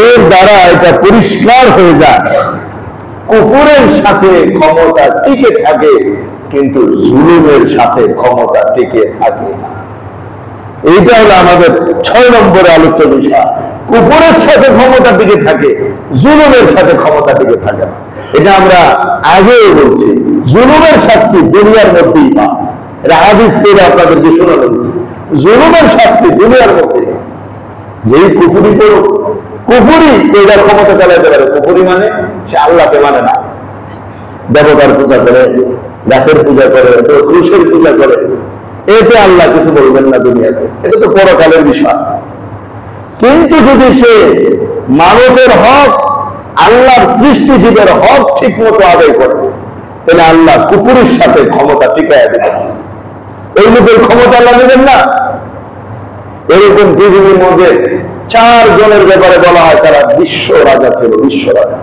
এর দ্বারা এটা পরিষ্কার হয়ে যায়, কুফরের সাথে ক্ষমতা টিকে থাকে, কিন্তু জুলুমের সাথে ক্ষমতা টিকে থাকে না। এইটা হলো আমাদের 6 নম্বরে আলোচ্য বিষয়। কুফরের সাথে ক্ষমতা টিকে থাকে, জুলুমের সাথে ক্ষমতা টিকে থাকে না। এটা আমরা আগেও বলছি, জুলুমের শাস্তি দুনিয়ার মধ্যেই পায়। এটা হাদিস করে আপনাদেরকে শোনা বলছি, জুলুমের শাস্তি দুনিয়ার মধ্যে। যেই কুফরি করুক, কুফরি এটা ক্ষমতা চালাইতে পারে। কুফরি মানে সে আল্লাহকে মানে না, দেবতার পূজা করে, গাছের পূজা করে, পুরুষের পূজা করে, এতে আল্লাহ কিছু বলবেন না দুনিয়াতে, এটা তো পরকালের বিষয়। কিন্তু যদি সে মানুষের হক, আল্লাহর সৃষ্টি জীবের হক ঠিক মতো আদায় করে, তাহলে আল্লাহ কুফরের সাথে ক্ষমতা টিকায় দেবেন। এই লোকের ক্ষমতা আল্লাহ দেবেন না। এরকম পৃথিবীর মধ্যে 4 জনের ব্যাপারে বলা হয় তারা বিশ্ব রাজা ছিল, বিশ্ব রাজা।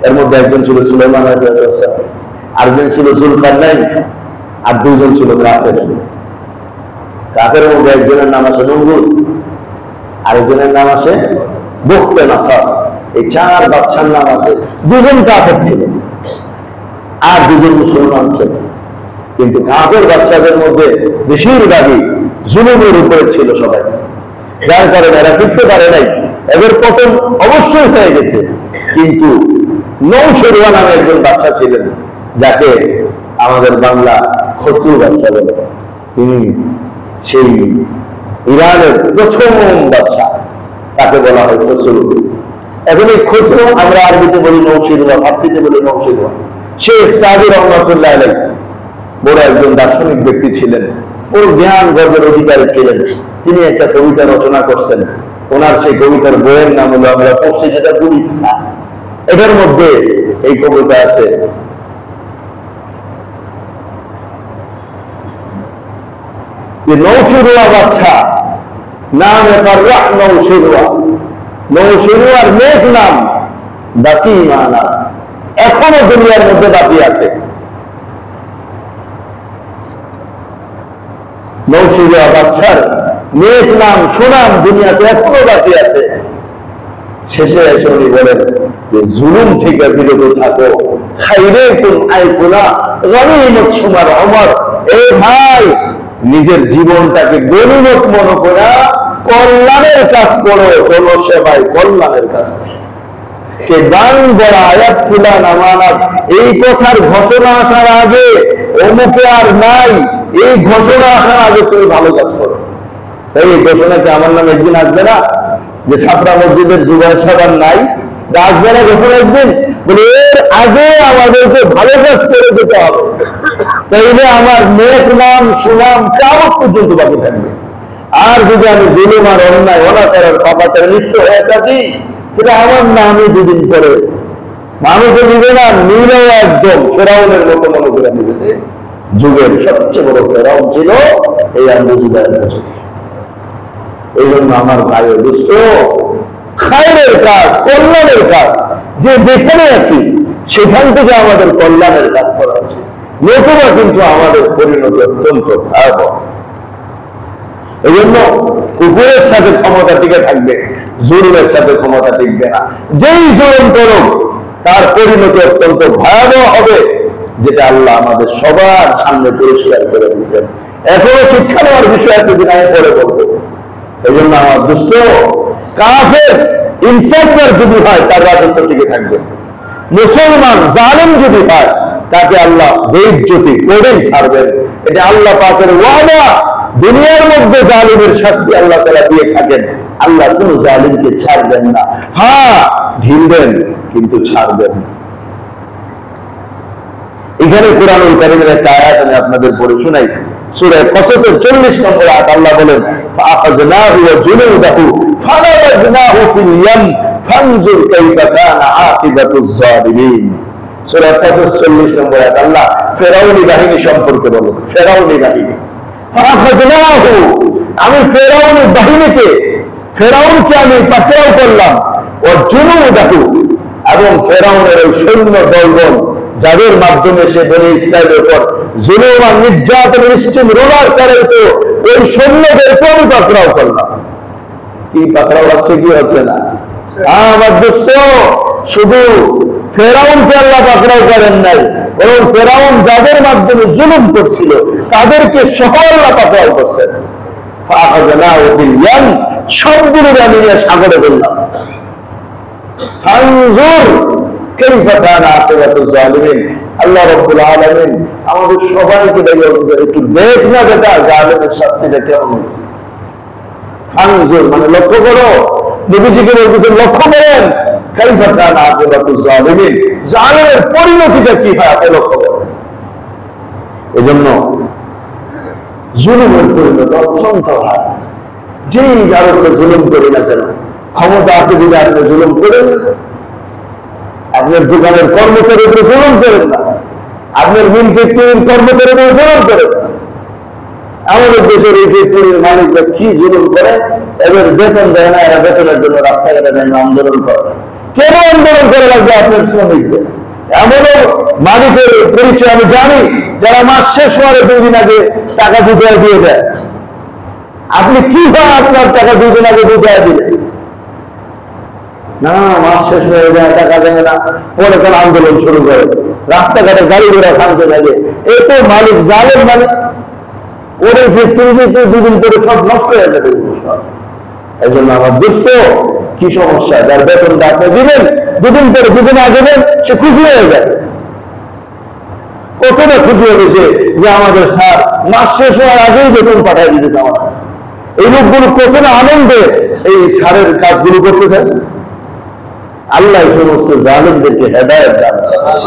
এর মধ্যে একজন ছিল সুলাইমান আলাইহিস সালাম, আরেকজন ছিল যুলকারনাইন, আর 2 জন ছিল কাফের। কাফেরের মধ্যে একজনের নাম আছে নমরুদ, আরেকজনের নাম আছে বুখতে নাসার। এই 4 বাদশার নাম আছে। 2 জন কাফের ছিল আর 2 জন মুসলমান ছিল। কিন্তু কাফের বাদশাদের মধ্যে বেশিরভাগই জুলুমের উপরে ছিল সবাই, যার কারণে এরা টিকতে পারে নাই। এদের পতন অবশ্যই হয়ে গেছে। কিন্তু নৌশরীয়া নামে একজন বাচ্চা ছিলেন, যাকে আমাদের বাংলা খসরু বাচ্চা বলে। তিনি সেই ইরানের প্রথম বাচ্চা, তাকে বলা হয় খসরু। এখন এই খসরু আমরা আরবিতে বলি নৌশরীয়া, ফার্সিতে বলি নৌশরীয়া। শেখ সাদি রহমাতুল্লাহ আলাইহি বড় একজন দার্শনিক ব্যক্তি ছিলেন, ওর জ্ঞান গর্বের অধিকারী ছিলেন। তিনি একটা কবিতা রচনা করছেন। ওনার সেই কবিতার বইয়ের নাম হলো, আমরা পড়ছি যেটা গুলিস্তান। এটার মধ্যে এই কবিতা আছে, যে নৌশিরুয়া বাদশা নামে ফাররাহ নৌশিরুয়া, নৌশিরুয়ার নেক নাম বাকি মানা, এখনো দুনিয়ার মধ্যে বাকি আছে। নৌশিরুয়া বাদশার নেক নাম সুনাম দুনিয়াতে এখনো বাকি আছে। শেষে এসে উনি বলেন যে জুলুম থেকে বিরত থাকো, খাইরাকুম আইকুনা গনিমত সুমার ওমর। এ ভাই, নিজের জীবনটাকে গনিমত মনে করা কল্যাণের কাজ করো, কোনো সেবায় কল্যাণের কাজ করো। কে দান বড় আয়াত ফুলান আমানত, এই কথার ঘোষণা আসার আগে অমুকে আর নাই, এই ঘোষণা আসার আগে তুমি ভালো কাজ করো। তাই এই ঘোষণা কি আমার নামে একদিন আসবে না? যে ছাত্রা মসজিদের যুবক সবার নাই, আসবে না ঘোষণা একদিন? বলে এর আগে আমাদেরকে ভালো কাজ করে যেতে হবে, তাইলে আমার নেক নাম সুনাম কিয়ামত পর্যন্ত বাকি থাকবে। আর যদি আমি জুলুম আর অন্যায় অনাচার আর পাপাচারে লিপ্ত হয়ে থাকি, সেটা আমার নামে দুদিন পরে মানুষও নিবে না, নিলেও একদম ফেরাউনের মতো মনে করে নিবে। যুগের সবচেয়ে বড় ফেরাউন ছিল এই আবু জুবাইর ইউসুফ। এই জন্য আমার ভাই দুষ্ট, খায়রের কাজ, কল্যাণের কাজ, যে যেখানে আছি সেখান থেকে আমাদের কল্যাণের কাজ করা উচিত, নতুবা কিন্তু আমাদের পরিণতি অত্যন্ত ভয়াবহ। এই জন্য কুকুরের সাথে ক্ষমতা টিকে থাকবে, জুলুমের সাথে ক্ষমতা টিকবে না। যেই জুলুম করুক তার পরিণতি অত্যন্ত ভয়াবহ হবে, যেটা আল্লাহ আমাদের সবার সামনে পরিষ্কার করে দিচ্ছেন। এখনো শিক্ষা নেওয়ার বিষয় আছে, যেটা আমি পরে বলবো। এই জন্য আমার দুষ্ট, কাফের ইনসাফদার যদি হয় তার রাজত্ব টিকে থাকবে, মুসলমান জালেম যদি হয় তাকে আল্লাহ বেইজ্জতি করেই ছাড়বেন। এটা আল্লাহ পাকের ওয়াদা। দুনিয়ার মধ্যে জালিমের শাস্তি আল্লাহ তাআলা দিয়ে থাকেন, আল্লাহ কোন জালিমকে ছাড়বেন না। হ্যাঁ, ঢিলবেন কিন্তু ছাড়বেন না। এখানে কোরআনুল কারীমের একটা আয়াত আমি আপনাদের পড়ে শোনাই। সূরা কসসের 40 নম্বর আয়াত আল্লাহ বলেন, ফাআখাযনাহু ওয়া জুনুদাহু ফানাবাযনাহু ফিল ইয়াম ফানজুর কাইফা কানা আকিবাতুজ জালিমিন। সূরা কসস 40 নম্বর আয়াত আল্লাহ ফেরাউনি বাহিনী সম্পর্কে বলেন। ফেরাউনি বাহিনী, ফাআখাযনাহু, আমি ফেরাউনের বাহিনীকে, ফেরাউনকে আমি পাকড়াও করলাম, ওয়া জুনুদাহু, এবং ফেরাউনের ওই সৈন্য দলবল যাদের মাধ্যমে সে বনি ইসরায়েলের উপর জুলুম আর নির্যাতনের স্টিম রোলার চালাইতো, ওই সৈন্যদেরকে আমি পাকড়াও করলাম। কি পাকড়াও হচ্ছে, কি হচ্ছে না? আমার দোস্ত, শুধু ফেরাউনকে আল্লাহ পাকড়াও করেন নাই, বরং ফেরাউন যাদের মাধ্যমে জুলুম করছিল তাদেরকে সহ আল্লাহ পাকড়াও করছেন। ফাআখাযনাহু বিল ইয়াম, সবগুলো আমি নিয়ে সাগরে বললাম। ফানজুর কাইফা কানা আকিবাতুজ জালিমিন। আল্লাহ রাব্বুল আলামিন আমাদের সবাইকে বলছেন, একটু দেখ না বেটা জালিমের শাস্তিটা কেমন হয়েছে। ফানজুর মানে লক্ষ্য করো, নবীজিকে বলতেছেন লক্ষ্য করেন, কাইফা কানা আকিবাতুজ জালিমিন, জালিমের পরিণতিটা কি হয় আপনি লক্ষ্য করেন। এজন্য জুলুমের পরিণতি অত্যন্ত হয়। যেই যার উপরে জুলুম করি না কেন, ক্ষমতা আছে যদি আপনি জুলুম করেন না, আপনার দোকানের কর্মচারীর উপরে জুলুম করেন না, আপনার মিল ফ্যাক্টরির কর্মচারীর উপরে জুলুম করেন না। আমাদের দেশের এই ফ্যাক্টরির মালিকরা কি জুলুম করে, এবার বেতন দেয় না, এরা বেতনের জন্য রাস্তাঘাটে নেমে আন্দোলন করে। কেন আন্দোলন করে লাগবে আপনার শ্রমিকদের? এমনও মালিকের পরিচয় আমি জানি, যারা মাস শেষ হওয়ার 2 দিন আগে টাকা বুঝায় দিয়ে দেয়। আপনি কি হয় আপনার টাকা 2 দিন আগে বুঝায় দিলেন? না, মাস শেষ হয়ে যায়, টাকা দেয় না, পরে কোন আন্দোলন শুরু করে, রাস্তাঘাটে গাড়ি ঘোড়া থামতে লাগে। এই তো মালিক, জালেম মালিক, ওর ফ্যাক্টরিতে 2 দিন পরে সব নষ্ট হয়ে যাবে। এই জন্য আমার দুষ্ট, কি সমস্যা, যার বেতনটা আপনি দিবেন 2 দিন পরে, 2 দিন আগে দেন, সে খুশি হয়ে যাবে। কতটা খুশি হবে যে আমাদের স্যার মাস শেষ হওয়ার আগেই বেতন পাঠিয়ে দিতেছে। আমার এই লোকগুলো কতটা আনন্দে এই স্যারের কাজগুলো করতে থাকে। আল্লাহ সমস্ত জালিমদেরকে হেদায়েত দান করেন।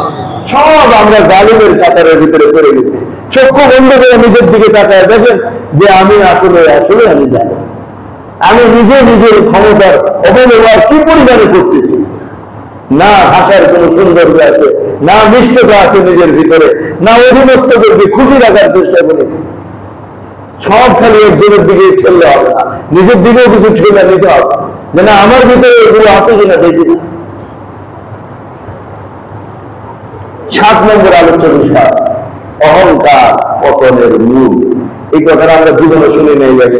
সব আমরা জালিমের কাতারের ভিতরে পড়ে গেছি। চক্ষু বন্ধ করে নিজের দিকে তাকায় দেখেন যে আমি আসলে আমি জানি, আমি নিজে নিজের ক্ষমতার অপব্যবহার কি পরিমাণে করতেছি। না ভাষার কোন সৌন্দর্য আছে, না মিষ্টতা আছে নিজের ভিতরে, না অধীনস্থ করবে খুশি রাখার চেষ্টা করি। সব খালি একজনের দিকে ঠেললে হবে না, নিজের দিকেও কিছু ঠেলে নিতে হবে, যে না আমার ভিতরে এগুলো আছে কিনা দেখি না। 7 নম্বর আলোচনা বিষয় অহংকার পতনের মূল। এই কথাটা আমরা জীবনে শুনে নেই যাবে,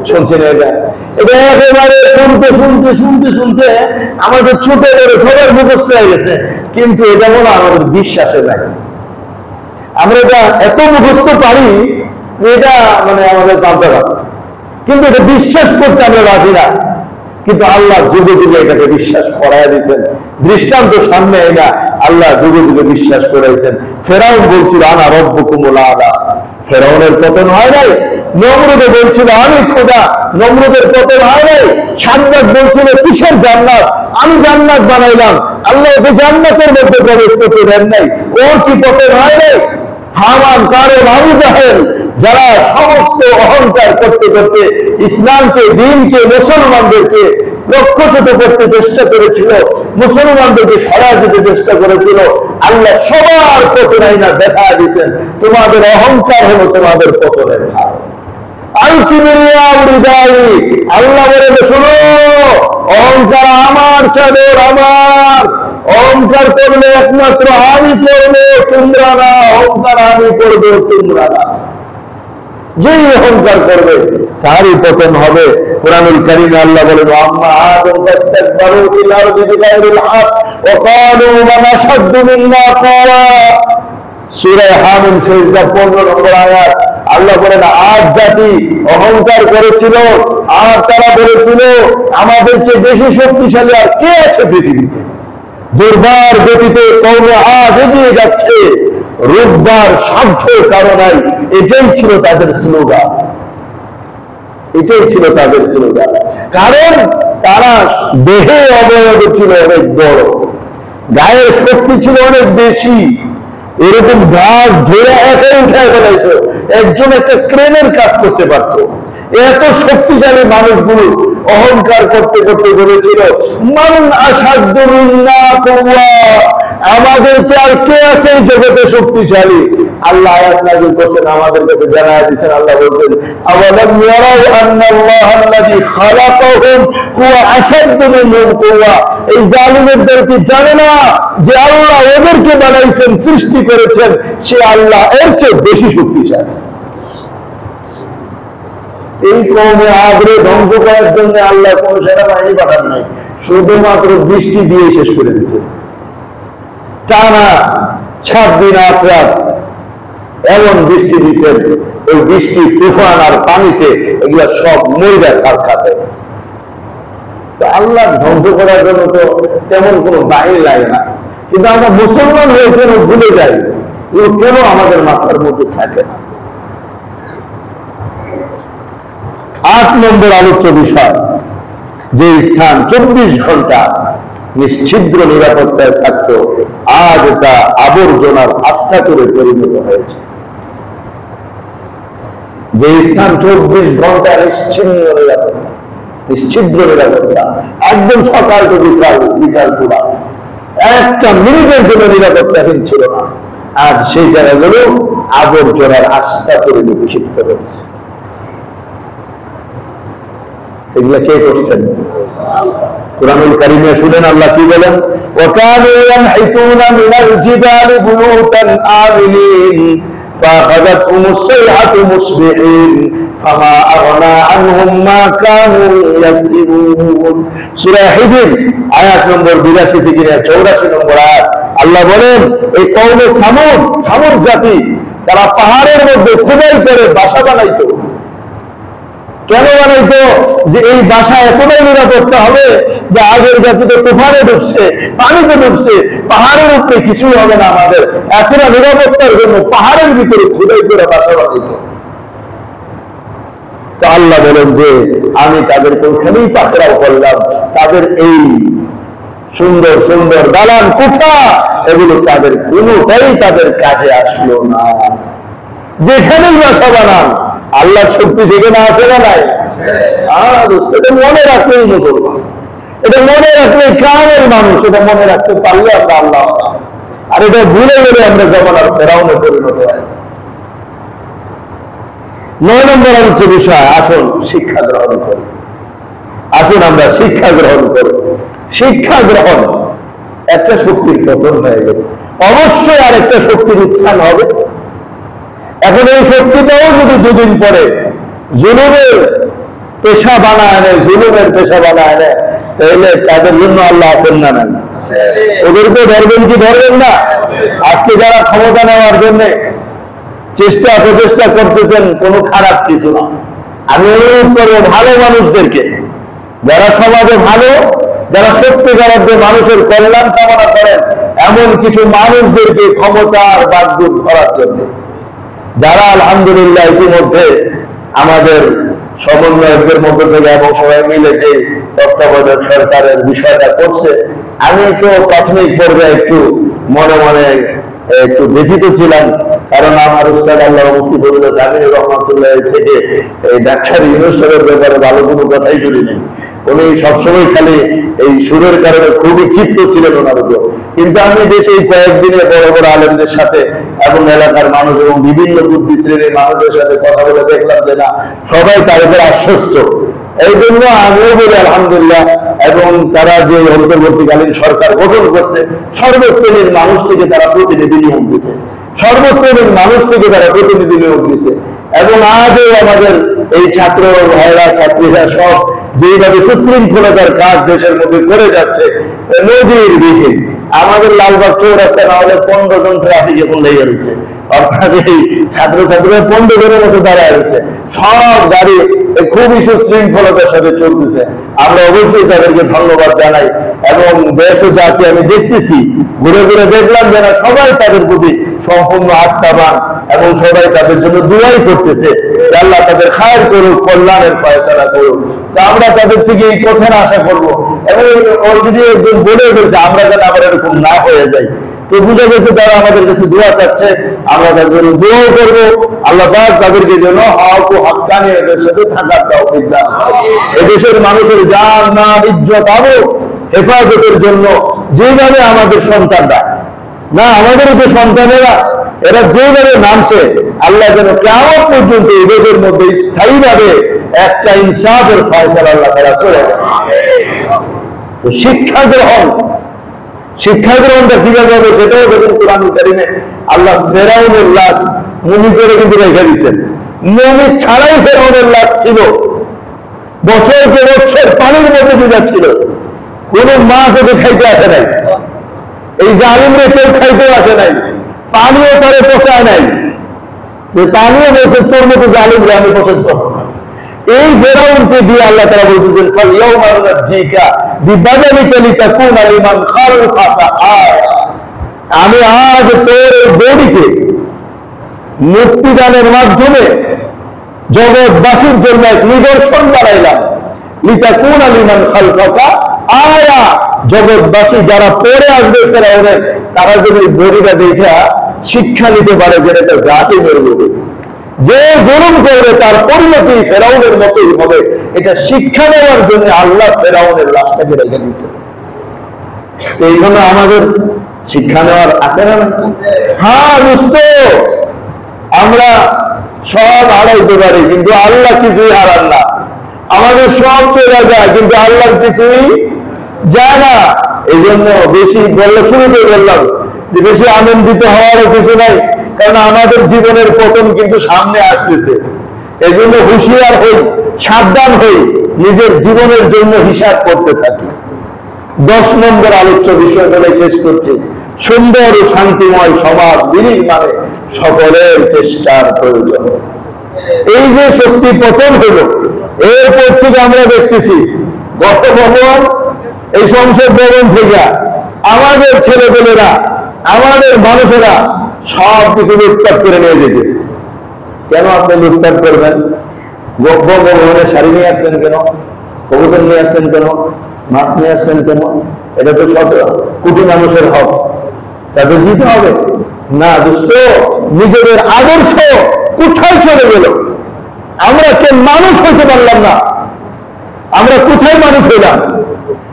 শুনছি না? এটা একেবারে শুনতে শুনতে শুনতে শুনতে আমাদের ছোট বড় সবার মুখস্থ হয়ে গেছে, কিন্তু এটা মনে আমাদের বিশ্বাসে নাই। আমরা এটা এত মুখস্থ পারি যে এটা মানে আমাদের পাল্টা পাল্টা, কিন্তু এটা বিশ্বাস করতে আমরা রাজি না। কিন্তু আল্লাহ যুগে যুগে এটাকে বিশ্বাস করাই দিয়েছেন। দৃষ্টান্ত সামনে এনা আল্লাহ যুগে যুগে বিশ্বাস করাইছেন। ফেরাউন বলছিল আনা রব্বুকুমুল আলা, ফেরাউনের পতন হয় নাই। নমরুদে বলছিল আমি খোদা, নমরুদের পতন হয় নাই। সাদ্দাত বলছিল কিসের জান্নাত, আমি জান্নাত বানাইলাম, আল্লাহ ওকে জান্নাতের মধ্যে প্রবেশ করতে দেন নাই, ওর কি পতন হয় নাই? হামান, কারণ, আবু জাহেল, যারা সমস্ত অহংকার করতে করতে ইসলামকে, দ্বীনকে, মুসলমানদেরকে প্রক্ষত করতে চেষ্টা করেছিল, মুসলমানদেরকে সরা দিতে চেষ্টা করেছিল, আল্লাহ সবার পতন আইনা দেখা দিয়েছেন। তোমাদের অহংকার হলো তোমাদের পতনের কারণ। আল্লাহ বলে শোনো, অহংকার আমার চাদর, আমার অহংকার করলে একমাত্র আমি করবো, তোমরা না। অহংকার আমি করবো, তোমরা না। যেই অহংকার করবে তারই পতন হবে। কুরআনুল কারীমে আল্লাহ বলেন আম্মা আদম ফাস্তাকবারু ফিল আরদি বিগাইরিল হক ওয়া ক্বালু মান আশাদ্দু মিন্না কুওয়া। সূরা হামিম সিজদা 15 নম্বর আয়াত। আল্লাহ বলেন আদ জাতি অহংকার করেছিল, আর তারা বলেছিল আমাদের চেয়ে বেশি শক্তিশালী আর কে আছে পৃথিবীতে। দুর্বার গতিতে কওমে আদ এগিয়ে যাচ্ছে, রূপবার সাধ্য কারো নাই। এটাই ছিল তাদের স্লোগান, এটাই ছিল তাদের স্লোগান। কারণ তারা দেহে অবয়ব ছিল অনেক বড়, গায়ের শক্তি ছিল অনেক বেশি। এরকম গাছ ধরে একাই উঠায় ফেলাইতো, একজন একটা ক্রেনের কাজ করতে পারতো। এত শক্তিশালী মানুষগুলো অহংকার করতে করতে বলেছিল মান আসাদ্দু মিন্না কুওয়া, আমাদের চেয়ে আর কে আছে এই জগতে শক্তিশালী। আল্লাহ আয়াত নাযিল করেছেন, আমাদের কাছে জানায়া দিয়েছেন। আল্লাহ বলছেন আওয়ালাম ইয়ারাউ আন্নাল্লাহ আল্লাযী খালাকাহুম হুয়া আসাদ্দু মিনহুম কুওয়া। এই জালিমদের কি জানে না যে আল্লাহ এদেরকে বানাইছেন, সৃষ্টি করেছেন, সে আল্লাহ এর চেয়ে বেশি শক্তিশালী। এই কওমে আদরে ধ্বংস করার জন্য আল্লাহ কোন সেনাবাহিনী পাঠান নাই, শুধুমাত্র বৃষ্টি দিয়ে শেষ করে দিয়েছে। টানা 7 দিন 8 রাত এমন বৃষ্টি দিচ্ছেন, ওই বৃষ্টি, তুফান আর পানিতে এগুলা সব ময়দা সারখাত হয়ে গেছে। তো আল্লাহ ধ্বংস করার জন্য তো তেমন কোনো বাহিনী লাগে না, কিন্তু আমরা মুসলমান হয়ে কেন ভুলে যাই, এগুলো কেন আমাদের মাথার মধ্যে থাকে না। 8 নম্বর আলোচ্য বিষয়, যে স্থান 24 ঘন্টা নিশ্ছিদ্র নিরাপত্তায় থাকতো, আজ তা আবর্জনার আস্থা করে পরিণত হয়েছে। যে স্থান 24 ঘন্টা নিশ্ছিদ্র নিরাপত্তা, একদম সকাল তো বিকাল পুরা, একটা মিনিটের জন্য নিরাপত্তাহীন ছিল না, আজ সেই জায়গাগুলো আবর্জনার আস্থা করে নিক্ষিপ্ত হয়েছে। এগুলা কে করছেন? কুরআনুল কারীমে শুনেন আল্লাহ কি বলেন, ওয়াকানু ইয়ানহিতুনা মিনাল জিবালি বুয়ুতান আমিনিন ফাআখাযাতহুমুস সাইহাতু মুসবিহিন ফামা আগনা আনহুম মা কানু ইয়াকসিবুন। সূরা হিজর আয়াত নম্বর 82 থেকে 84 নম্বর আয়াত। আল্লাহ বলেন এই কওমে সামুদ জাতি, তারা পাহাড়ের মধ্যে খোদাই করে বাসা বানাইতো। কেন বানাইতো? যে এই বাসা এতটাই নিরাপত্তা হবে যে আগের জাতিতে তুফানে ডুবছে, পানিতে ডুবছে, পাহাড়ের উপরে কিছুই হবে না আমাদের, এতটা নিরাপত্তার জন্য পাহাড়ের ভিতরে খোদাই করে বাসা বানাইতো। তো আল্লাহ বলেন যে আমি তাদেরকে ওখানেই পাকড়াও করলাম, তাদের এই সুন্দর সুন্দর দালান কোঠা এগুলো তাদের কোনোটাই তাদের কাজে আসলো না। যেখানেই বাসা বানান আল্লাহর শক্তি সেখানে আছে না নাই? মনে রাখলেই মুসলমান। এটা মনে রাখলে কামের মানুষ, এটা মনে রাখতে পারলে আমরা আল্লাহ, আর এটা ভুলে গেলে আমরা যেমন আর ফেরাউনে পরিণত হয়। 9 নম্বর হচ্ছে বিষয়, আসুন শিক্ষা গ্রহণ করি। আসুন আমরা শিক্ষা গ্রহণ করি। শিক্ষা গ্রহণ, একটা শক্তির পতন হয়ে গেছে, অবশ্যই আর একটা শক্তির উত্থান হবে। এখন এই শক্তিটাও যদি দুদিন পরে জুলুমের পেশা বানায় নেয়, জুলুমের পেশা বানায় নেয়, তাহলে তাদের জন্য আল্লাহ আছেন না নাই? ওদেরকে ধরবেন কি ধরবেন না? আজকে যারা ক্ষমতা নেওয়ার জন্য প্রচেষ্টা করতেছেন, কোনো খারাপ কিছু না। আমি অনুরোধ করবো ভালো মানুষদেরকে, যারা সমাজে ভালো, যারা সত্যিকার অর্থে মানুষের কল্যাণ কামনা করেন, এমন কিছু মানুষদেরকে ক্ষমতার বাগডোর ধরার জন্য, যারা আলহামদুলিল্লাহ ইতিমধ্যে আমাদের সমন্বয়কদের মধ্য থেকে এবং সবাই মিলে যে তত্ত্বাবধায়ক সরকারের বিষয়টা করছে, আমি তো প্রাথমিক পর্যায়ে একটু মনে মনে একটু ব্যথিত ছিলাম, কারণ আমার উস্তাদ আল্লাহ মুফতি ফজলুল আমিন রহমাতুল্লাহ থেকে এই ডাক্তার ইউনূস সাহেবের ব্যাপারে ভালো কোনো কথাই শুনি নেই। উনি সবসময় খালি এই সুরের কারণে খুবই ক্ষিপ্ত ছিলেন ওনার উপর। কিন্তু আমি দেশে এই কয়েকদিনে বড় বড় আলেমদের সাথে এবং এলাকার মানুষ এবং বিভিন্ন বুদ্ধি শ্রেণীর মানুষের সাথে কথা বলে দেখলাম যে না, সবাই তার উপর আশ্বস্ত। এই জন্য আমিও বলি আলহামদুলিল্লাহ, এবং তারা যে অন্তর্বর্তীকালীন সরকার গঠন করছে, সর্বশ্রেণীর মানুষ থেকে তারা প্রতিনিধি নিয়োগ দিচ্ছে, সর্বশ্রেণীর মানুষ থেকে তারা প্রতিনিধি নিয়োগ দিচ্ছে। এবং আজও আমাদের এই ছাত্র ভাইরা ছাত্রীরা সব যেইভাবে সুশৃঙ্খলতার কাজ দেশের মধ্যে করে যাচ্ছে নজিরবিহীন। আমাদের লালবাগ চৌরাস্তা না হলে 15 জন ট্রাফিক এখন লেগে রয়েছে, অর্থাৎ এই ছাত্রছাত্রীরা 15 জনের মতো দাঁড়ায় রয়েছে, সব গাড়ি খুবই সুশৃঙ্খলতার সাথে চলতেছে। আমরা অবশ্যই তাদেরকে ধন্যবাদ জানাই, এবং দেশ ও জাতি আমি দেখতেছি, ঘুরে ঘুরে দেখলাম যারা সবাই তাদের প্রতি সম্পূর্ণ আস্থাবান এবং সবাই তাদের জন্য দুয়াই করতেছে, আল্লাহ তাদের খায়ের করুক, কল্যাণের ফয়সালা করুক। তা আমরা তাদের থেকে এই কথাটা আশা করবো, এবং অলরেডি একজন বলে গেছে আমরা যেন আবার এরকম না হয়ে যাই। তো বুঝে গেছে তারা আমাদের কাছে দোয়া চাচ্ছে, আমরা তাদের জন্য দোয়াও করবো। আল্লাহ পাক তাদেরকে যেন হক ও হাক্কানিয়তের সাথে থাকার তৌফিক দান করেন। এদেশের মানুষের জান মাল ইজ্জত আবরু হেফাজতের জন্য যেভাবে আমাদের সন্তানরা, না আমাদের যে সন্তানেরা এরা যেভাবে নামছে, আল্লাহ যেন কিয়ামত পর্যন্ত এই দেশের মধ্যে স্থায়ীভাবে একটা ইনসাফের ফয়সালা আল্লাহ তাআলা করে দেন। তো শিক্ষা গ্রহণটা কিভাবে হবে সেটাও দেখুন কোরআনুল কারীমে আল্লাহ ফেরাউনের লাশ মমি করে কিন্তু রেখে দিয়েছেন। মমি ছাড়াই ফেরাউনের লাশ ছিল, বছরকে বছর পানির মধ্যে ডুবা ছিল, কোন মাছ ওকে খাইতে আসে নাই, এই জালিমরে কেউ খাইতেও আসে নাই, পানিও তারে পচায় নাই, যে পানিও বলছে তোর মতো জালিমরে আমি পছন্দ করবো না। এই ফেরাউনকে দিয়ে আল্লাহ তাআলা বলতেছেন ফালইয়াউমা নুনজ্জিকা বিবাদানিকা লিতাকুনা লিমান খালফাকা আয়া, আমি আজ তোর বডিকে মুক্তিদানের মাধ্যমে জগৎবাসীর জন্য এক নিদর্শন বানাইলাম, লিতাকুনা লিমান খালফাকা আয়া, জগৎবাসী যারা পরে আসবে ফেরাউনের, তারা যদি বডিটা দেখা শিক্ষা নিতে পারে যে এটা জালিমের বডি, যে জুলুম করবে তার পরিণতি ফেরাউনের মতোই হবে, এটা শিক্ষা দেওয়ার জন্য আল্লাহ ফেরাউনের লাশটাকে রেখে দিয়েছে। এই জন্য আমাদের শিক্ষা নেওয়ার আছে না? হ্যাঁ দোস্ত, আমরা সব হারাইতে পারি কিন্তু আল্লাহ কিছুই হারান না। আমাদের সব চলে যায় কিন্তু আল্লাহ কিছুই যায় না। এই জন্য বেশি বললে শুরুতে বললাম যে বেশি আনন্দিত হওয়ারও কিছু নাই, কারণ আমাদের জীবনের পতন কিন্তু সামনে আসতেছে। এই জন্য হুঁশিয়ার হই, সাবধান হই, নিজের জীবনের জন্য হিসাব করতে থাকি। 10 নম্বর আলোচ্য বিষয় বলে শেষ করছি, সুন্দর ও শান্তিময় সমাজ বিনির্মাণে সকলের চেষ্টার প্রয়োজন। এই যে শক্তি পতন হলো, এরপর থেকে আমরা দেখতেছি গত ভবন, এই সংসদ ভবন থেকে আমাদের ছেলেপেলেরা, আমাদের মানুষেরা সব কিছু লুটপাট করে নিয়ে যেতেছে। কেন আপনি লুটপাট করবেন? ভবনের শাড়ি নিয়ে আসছেন কেন? কবুতর নিয়ে আসছেন কেন? মাছ নিয়ে আসছেন কেন? এটা তো সব কোটি মানুষের হক, তাদের দিতে হবে না। দোস্ত, নিজেদের আদর্শ কোথায় চলে গেল? আমরা কে মানুষ হইতে পারলাম না, আমরা কোথায় মানুষ হইলাম?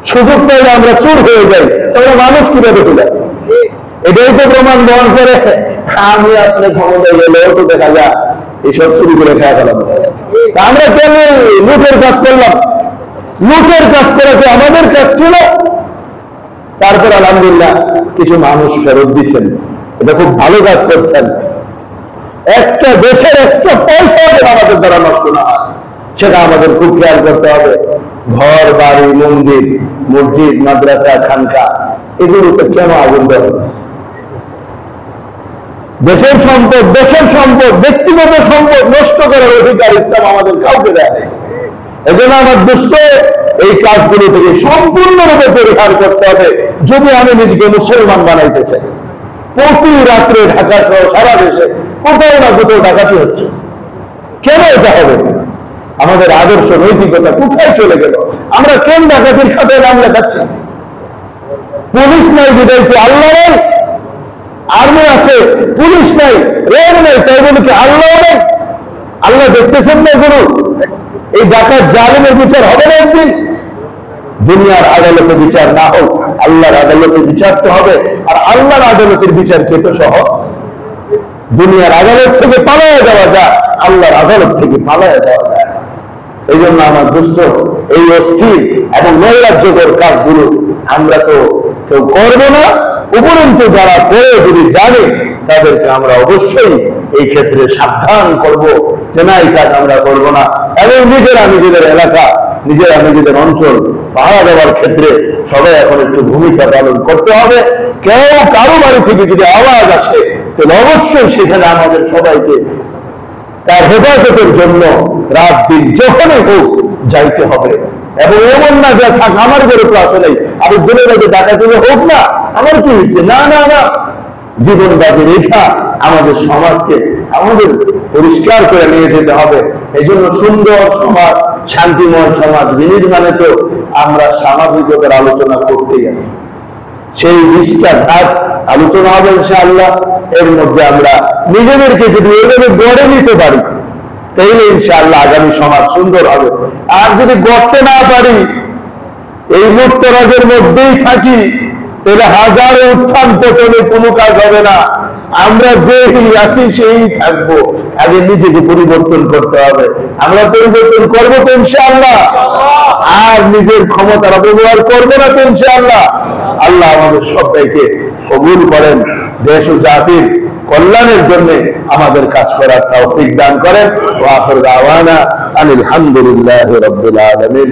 সুযোগ পাইলে আমরা চোর হয়ে যাই, তাহলে মানুষ কিভাবে তুলে? এটাই তো প্রমাণ বহন করে। আমি আপনি ক্ষমতায় গেলেও তো দেখা যায় এইসব চুরি করে খেয়া ফেলাম। আমরা কেন লুটের কাজ করলাম? লুটের কাজ করা কি আমাদের কাজ ছিল? তারপর আলহামদুলিল্লাহ কিছু মানুষ ফেরত দিচ্ছেন, এটা খুব ভালো কাজ করছেন। একটা দেশের একটা পয়সা আমাদের দ্বারা নষ্ট না হয়, সেটা আমাদের খুব খেয়াল করতে হবে। ঘর বাড়ি, মন্দির, মসজিদ, মাদ্রাসা, খানকা, এগুলোতে কেন আগুন দেওয়া হচ্ছে? দেশের সম্পদ, ব্যক্তিগত সম্পদ নষ্ট করার অধিকার ইসলাম আমাদের কাউকে দেয়। এজন্য আমার দুষ্ট এই কাজগুলো থেকে সম্পূর্ণরূপে পরিহার করতে হবে যদি আমি নিজেকে মুসলমান বানাইতে চাই। প্রতি রাত্রে ঢাকা সহ সারা দেশে কোথাও না কোথাও ডাকাতি হচ্ছে। কেন এটা হবে? আমাদের আদর্শ নৈতিকতা কোথায় চলে গেল? আমরা কেন ডাকাতির খাতায় নাম লেখাচ্ছি? পুলিশ নাই বিদায় কি আল্লাহ নেই? আর্মি আছে, পুলিশ নাই, রেল নাই, তাই বলে কি আল্লাহ নেই? আল্লাহ দেখতেছেন না এগুলো? এই ডাকাত জালিমের বিচার হবে না একদিন? দুনিয়ার আদালতে বিচার না হোক, আল্লাহর আদালতে বিচার তো হবে। আর আল্লাহর আদালতের বিচার কে তো সহজ? দুনিয়ার আদালত থেকে পালায়া যাওয়া যায়, আল্লাহর আদালত থেকে পালায়া যাওয়া যায়। এই জন্য আমার দুষ্ট এই অস্থির এবং নৈরাজ্যকর কাজগুলো আমরা তো কেউ করবো না। উপরন্তু যারা করে যদি জানে তাদেরকে আমরা অবশ্যই এই ক্ষেত্রে সাবধান করব যে না, এই কাজ আমরা করবো না। এবং নিজেদের এলাকা, নিজেদের অঞ্চল পাহারা দেওয়ার ক্ষেত্রে সবাই এখন একটু ভূমিকা পালন করতে হবে। কেউ কারো বাড়ি থেকে যদি আওয়াজ আসে তাহলে অবশ্যই সেখানে আমাদের সবাইকে তার হেফাজতের জন্য রাত দিন যখনই হোক যাইতে হবে। এবং এমন না যে থাক আমার ঘরে তো আসে নাই, আমি জেলে রাখে ডাকা দিলে হোক না, আমার কি হয়েছে? না না না, জীবন বাজি রেখা আমাদের সমাজকে আমাদের পরিষ্কার করে নিয়ে যেতে হবে। এই জন্য সুন্দর সমাজ, শান্তিময় সমাজ বিনির্মাণে তো আমরা সামাজিকতার আলোচনা করতেই আছি। সেই 20টা ধাপ আলোচনা হবে ইনশাআল্লাহ। এর মধ্যে আমরা নিজেদেরকে যদি এভাবে গড়ে নিতে পারি তাইলে ইনশাআল্লাহ আগামী সমাজ সুন্দর হবে। আর যদি গড়তে না পারি, এই মুক্তরাজের মধ্যেই থাকি, তাহলে হাজারো উত্থান পতনে কোনো কাজ হবে না। আমরা যেই আছি সেই থাকবো। আগে নিজেকে পরিবর্তন করতে হবে। আমরা পরিবর্তন করবো তো ইনশাআল্লাহ, আর নিজের ক্ষমতার অপব্যবহার করবো না তো ইনশাআল্লাহ। আল্লাহ আমাদের সবাইকে কবুল করেন, দেশ ও জাতির কল্যাণের জন্য আমাদের কাজ করার তৌফিক দান করেন। ওয়া আখিরু দাওয়ানা আলহামদুলিল্লাহি রাব্বিল আলামিন।